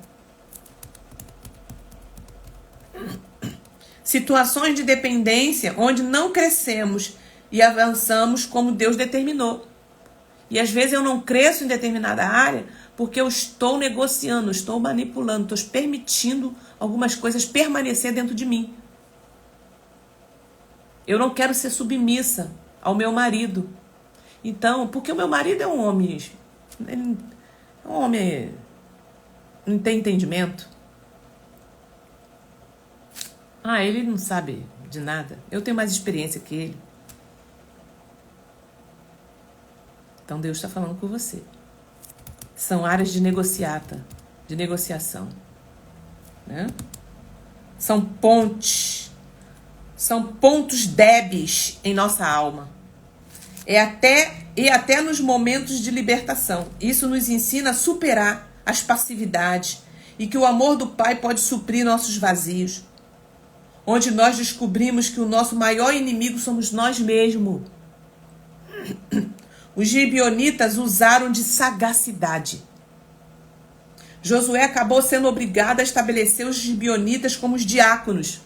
Situações de dependência onde não crescemos e avançamos como Deus determinou. E às vezes eu não cresço em determinada área porque eu estou negociando, estou manipulando, estou permitindo algumas coisas permanecer dentro de mim. Eu não quero ser submissa ao meu marido. Então, porque o meu marido é um homem, ele é um homem, não tem entendimento. Ele não sabe de nada. Eu tenho mais experiência que ele. Então Deus está falando com você. São áreas de negociação. Né? São pontes. São pontos débeis em nossa alma. E até nos momentos de libertação. Isso nos ensina a superar as passividades e que o amor do Pai pode suprir nossos vazios. Onde nós descobrimos que o nosso maior inimigo somos nós mesmos. Os gibeonitas usaram de sagacidade. Josué acabou sendo obrigado a estabelecer os gibeonitas como os diáconos,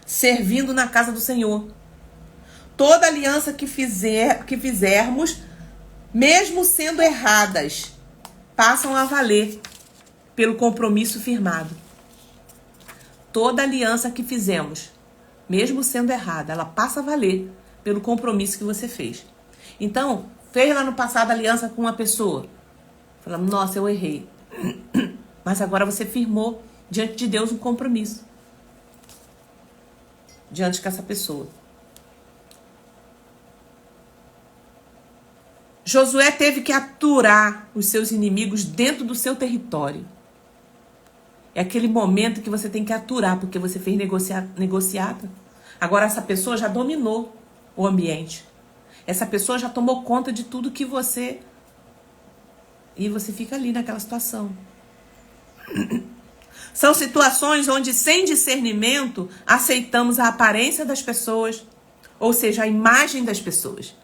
servindo na casa do Senhor. Toda aliança que fizermos, mesmo sendo erradas, passam a valer pelo compromisso firmado. Toda aliança que fizemos, mesmo sendo errada, ela passa a valer pelo compromisso que você fez. Então, fez lá no passado aliança com uma pessoa. Falando, nossa, eu errei. Mas agora você firmou diante de Deus um compromisso. Diante com essa pessoa. Josué teve que aturar os seus inimigos dentro do seu território. É aquele momento que você tem que aturar, porque você fez negociata. Agora essa pessoa já dominou o ambiente. Essa pessoa já tomou conta de tudo que você... E você fica ali naquela situação. São situações onde, sem discernimento, aceitamos a aparência das pessoas, ou seja, a imagem das pessoas.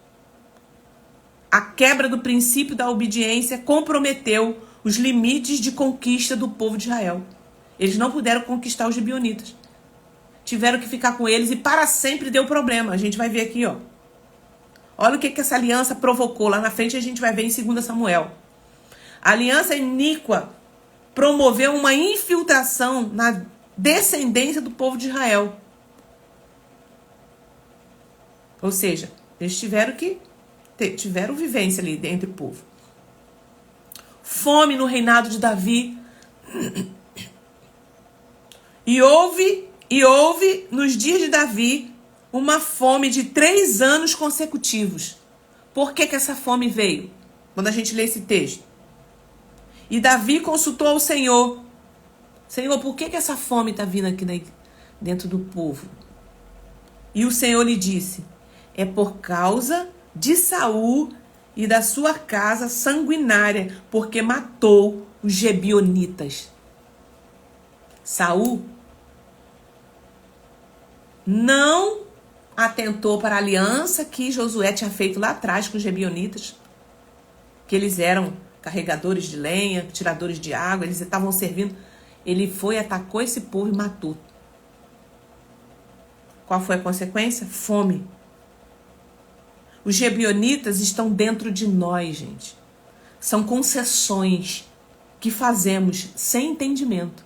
A quebra do princípio da obediência comprometeu os limites de conquista do povo de Israel. Eles não puderam conquistar os gibeonitas. Tiveram que ficar com eles e para sempre deu problema. A gente vai ver aqui, ó. Olha o que essa aliança provocou. Lá na frente a gente vai ver em 2 Samuel. A aliança iníqua promoveu uma infiltração na descendência do povo de Israel. Ou seja, eles tiveram vivência ali dentro do povo. Fome no reinado de Davi. E houve nos dias de Davi uma fome de 3 anos consecutivos. Por que essa fome veio? Quando a gente lê esse texto. E Davi consultou ao Senhor. Senhor, por que essa fome está vindo aqui dentro do povo? E o Senhor lhe disse, é por causa de Saul e da sua casa sanguinária, porque matou os gebionitas. Saul não atentou para a aliança que Josué tinha feito lá atrás com os gebionitas, que eles eram carregadores de lenha, tiradores de água, eles estavam servindo. Ele foi, atacou esse povo e matou. Qual foi a consequência? Fome. Os gebionitas estão dentro de nós, gente. São concessões que fazemos sem entendimento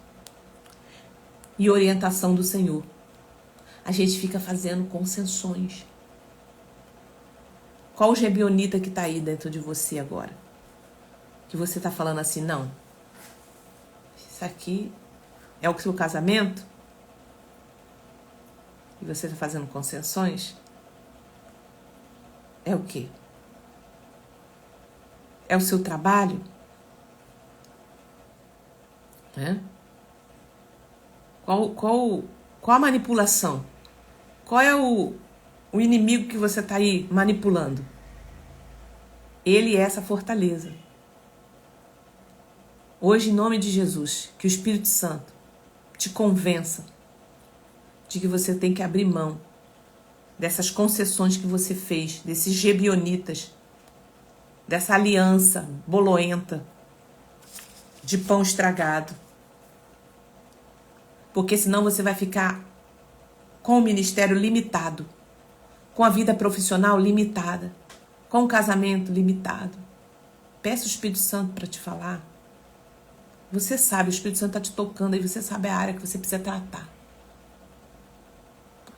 e orientação do Senhor. A gente fica fazendo concessões. Qual o gebionita que está aí dentro de você agora? Que você está falando assim, não. Isso aqui é o seu casamento? E você está fazendo concessões? É o quê? É o seu trabalho? Né? Qual a manipulação? Qual é o inimigo que você está aí manipulando? Ele é essa fortaleza. Hoje, em nome de Jesus, que o Espírito Santo te convença de que você tem que abrir mão dessas concessões que você fez, desses gebionitas, dessa aliança boloenta de pão estragado. Porque senão você vai ficar com o ministério limitado, com a vida profissional limitada, com o casamento limitado. Peça o Espírito Santo para te falar. Você sabe, o Espírito Santo está te tocando e você sabe a área que você precisa tratar.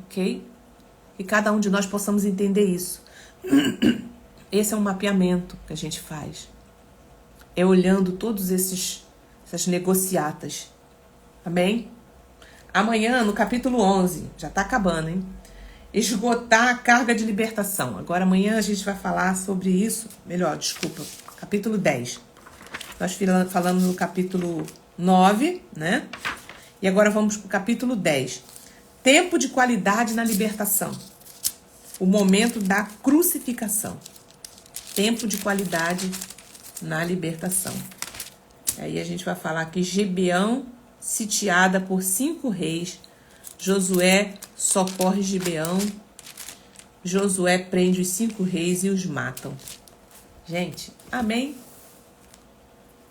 Ok? E cada um de nós possamos entender isso. Esse é um mapeamento que a gente faz. É olhando todos essas negociatas. Amém? Amanhã, no capítulo 11, já está acabando, hein? Esgotar a carga de libertação. Agora, amanhã a gente vai falar sobre isso. Capítulo 10. Nós falamos no capítulo 9, né? E agora vamos para o capítulo 10. Tempo de qualidade na libertação. O momento da crucificação. Tempo de qualidade na libertação. Aí a gente vai falar que Gibeão, sitiada por 5 reis. Josué socorre Gibeão. Josué prende os 5 reis e os matam. Gente, amém?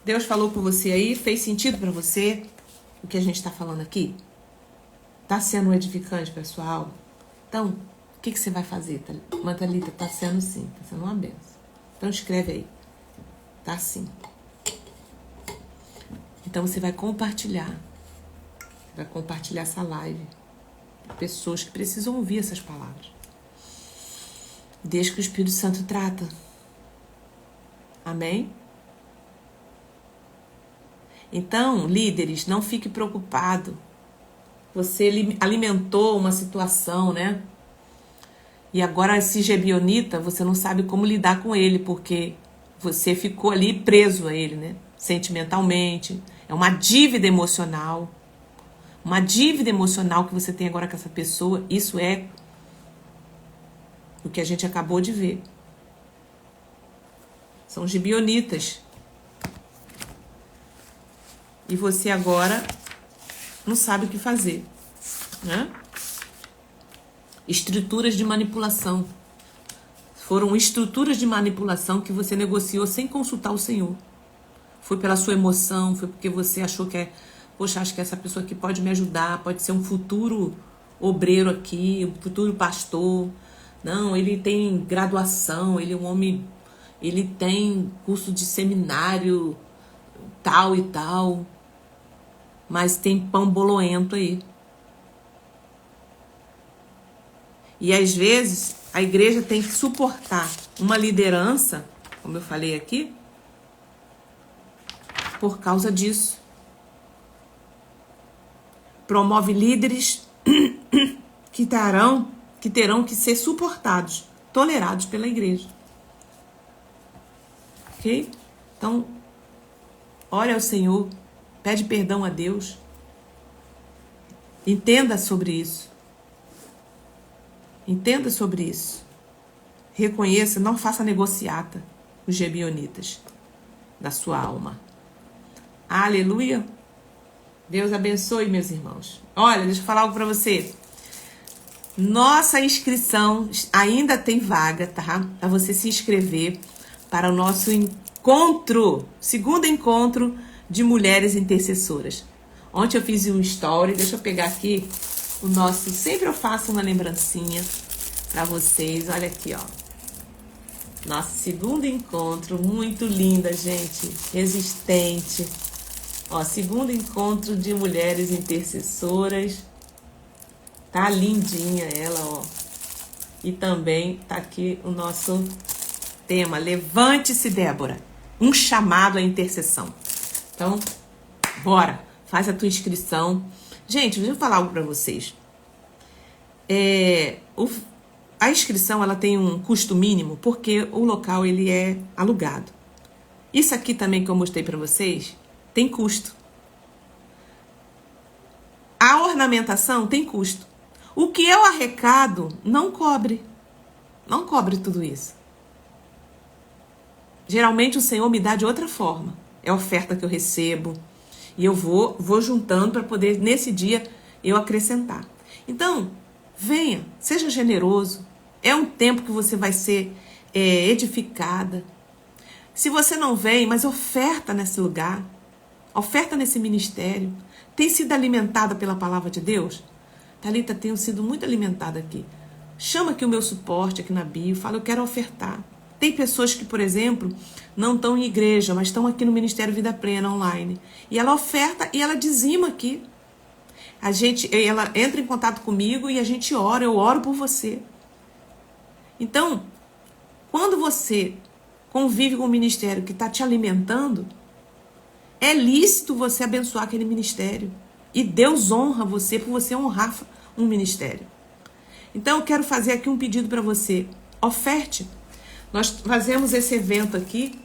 Deus falou com você aí? Fez sentido para você o que a gente está falando aqui? Tá sendo edificante para sua alma? Então, o que você vai fazer, Thalita? Tá sendo sim, tá sendo uma benção. Então escreve aí. Tá sim. Então você vai compartilhar. Vai compartilhar essa live. Pessoas que precisam ouvir essas palavras. Desde que o Espírito Santo trata. Amém? Então, líderes, não fique preocupado. Você alimentou uma situação, né? E agora esse Gebionita, você não sabe como lidar com ele, porque você ficou ali preso a ele, né? Sentimentalmente. É uma dívida emocional. Uma dívida emocional que você tem agora com essa pessoa. Isso é o que a gente acabou de ver. São gibeonitas. E você agora não sabe o que fazer, né? Estruturas de manipulação. Foram estruturas de manipulação que você negociou sem consultar o Senhor. Foi pela sua emoção, foi porque você achou que poxa, acho que essa pessoa aqui pode me ajudar, pode ser um futuro obreiro aqui, um futuro pastor. Não, ele tem graduação, ele é um homem, ele tem curso de seminário, tal e tal. Mas tem pão boloento aí. E às vezes a igreja tem que suportar uma liderança, como eu falei aqui, por causa disso. Promove líderes que terão que ser suportados, tolerados pela igreja. Ok? Então, ore ao Senhor. Pede perdão a Deus. Entenda sobre isso. Entenda sobre isso. Reconheça, não faça negociata os gibeonitas da sua alma. Aleluia. Deus abençoe, meus irmãos. Olha, deixa eu falar algo para você. Nossa inscrição ainda tem vaga, tá? Para você se inscrever para o nosso encontro, segundo encontro de mulheres intercessoras. Ontem eu fiz um story, deixa eu pegar aqui o nosso, sempre eu faço uma lembrancinha para vocês, olha aqui, ó. Nosso segundo encontro, muito linda, gente, resistente. Ó, segundo encontro de mulheres intercessoras. Tá lindinha ela, ó. E também tá aqui o nosso tema, Levante-se, Débora. Um chamado à intercessão. Então, bora, faz a tua inscrição. Gente, deixa eu falar algo para vocês. A inscrição, ela tem um custo mínimo, porque o local, ele é alugado. Isso aqui também que eu mostrei para vocês, tem custo. A ornamentação tem custo. O que eu arrecado não cobre. Não cobre tudo isso. Geralmente o Senhor me dá de outra forma. É a oferta que eu recebo. E eu vou juntando para poder, nesse dia, eu acrescentar. Então, venha, seja generoso. É um tempo que você vai ser edificada. Se você não vem, mas oferta nesse lugar, oferta nesse ministério, tem sido alimentada pela palavra de Deus? Thalita, tenho sido muito alimentada aqui. Chama aqui o meu suporte aqui na bio, fala, eu quero ofertar. Tem pessoas que, por exemplo, não estão em igreja, mas estão aqui no Ministério Vida Plena online. E ela oferta e ela dizima aqui. Ela entra em contato comigo e a gente ora, eu oro por você. Então, quando você convive com um ministério que está te alimentando, é lícito você abençoar aquele ministério. E Deus honra você por você honrar um ministério. Então, eu quero fazer aqui um pedido para você. Oferte. Nós fazemos esse evento aqui.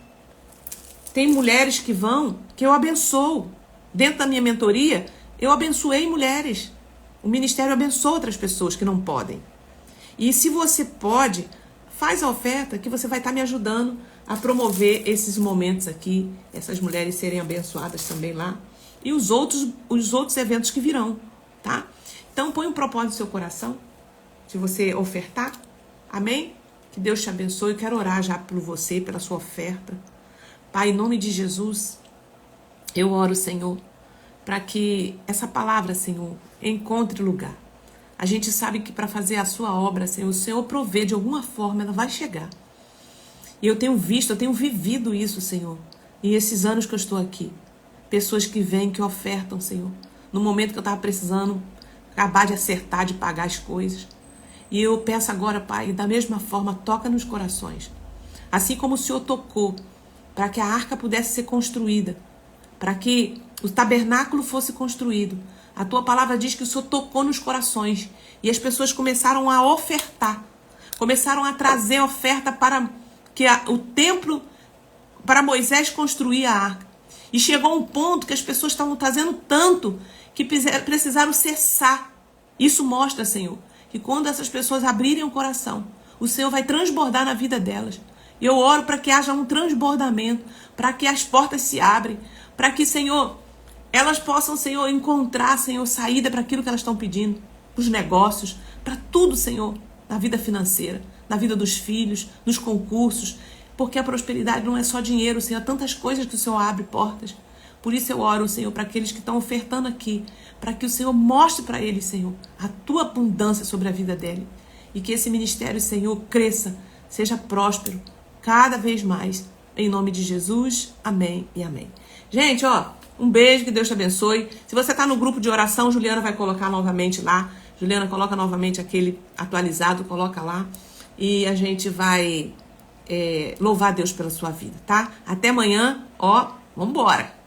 Tem mulheres que vão, que eu abençoo. Dentro da minha mentoria, eu abençoei mulheres. O ministério abençoa outras pessoas que não podem. E se você pode, faz a oferta que você vai estar me ajudando a promover esses momentos aqui, essas mulheres serem abençoadas também lá. E os outros eventos que virão, tá? Então, põe um propósito no seu coração, de você ofertar. Amém? Que Deus te abençoe. Eu quero orar já por você, pela sua oferta. Pai, em nome de Jesus, eu oro, Senhor, para que essa palavra, Senhor, encontre lugar. A gente sabe que para fazer a sua obra, Senhor, o Senhor provê de alguma forma, ela vai chegar. E eu tenho visto, eu tenho vivido isso, Senhor. E esses anos que eu estou aqui. Pessoas que vêm, que ofertam, Senhor. No momento que eu estava precisando acabar de acertar, de pagar as coisas. E eu peço agora, Pai, da mesma forma, toca nos corações. Assim como o Senhor tocou para que a arca pudesse ser construída, para que o tabernáculo fosse construído. A tua palavra diz que o Senhor tocou nos corações e as pessoas começaram a ofertar. começaram a trazer oferta para que o templo, para Moisés construir a arca. E chegou um ponto que as pessoas estavam trazendo tanto que precisaram cessar. Isso mostra, Senhor, que quando essas pessoas abrirem o coração, o Senhor vai transbordar na vida delas. E eu oro para que haja um transbordamento, para que as portas se abrem, para que, Senhor, elas possam, Senhor, encontrar, Senhor, saída para aquilo que elas estão pedindo, para os negócios, para tudo, Senhor, na vida financeira, na vida dos filhos, nos concursos, porque a prosperidade não é só dinheiro, Senhor, há tantas coisas que o Senhor abre portas. Por isso eu oro, Senhor, para aqueles que estão ofertando aqui, para que o Senhor mostre para eles, Senhor, a tua abundância sobre a vida dele. E que esse ministério, Senhor, cresça, seja próspero, cada vez mais. Em nome de Jesus, amém e amém. Gente, ó, um beijo, que Deus te abençoe. Se você está no grupo de oração, Juliana vai colocar novamente lá. Juliana, coloca novamente aquele atualizado, coloca lá. E a gente vai louvar Deus pela sua vida, tá? Até amanhã, ó, vambora!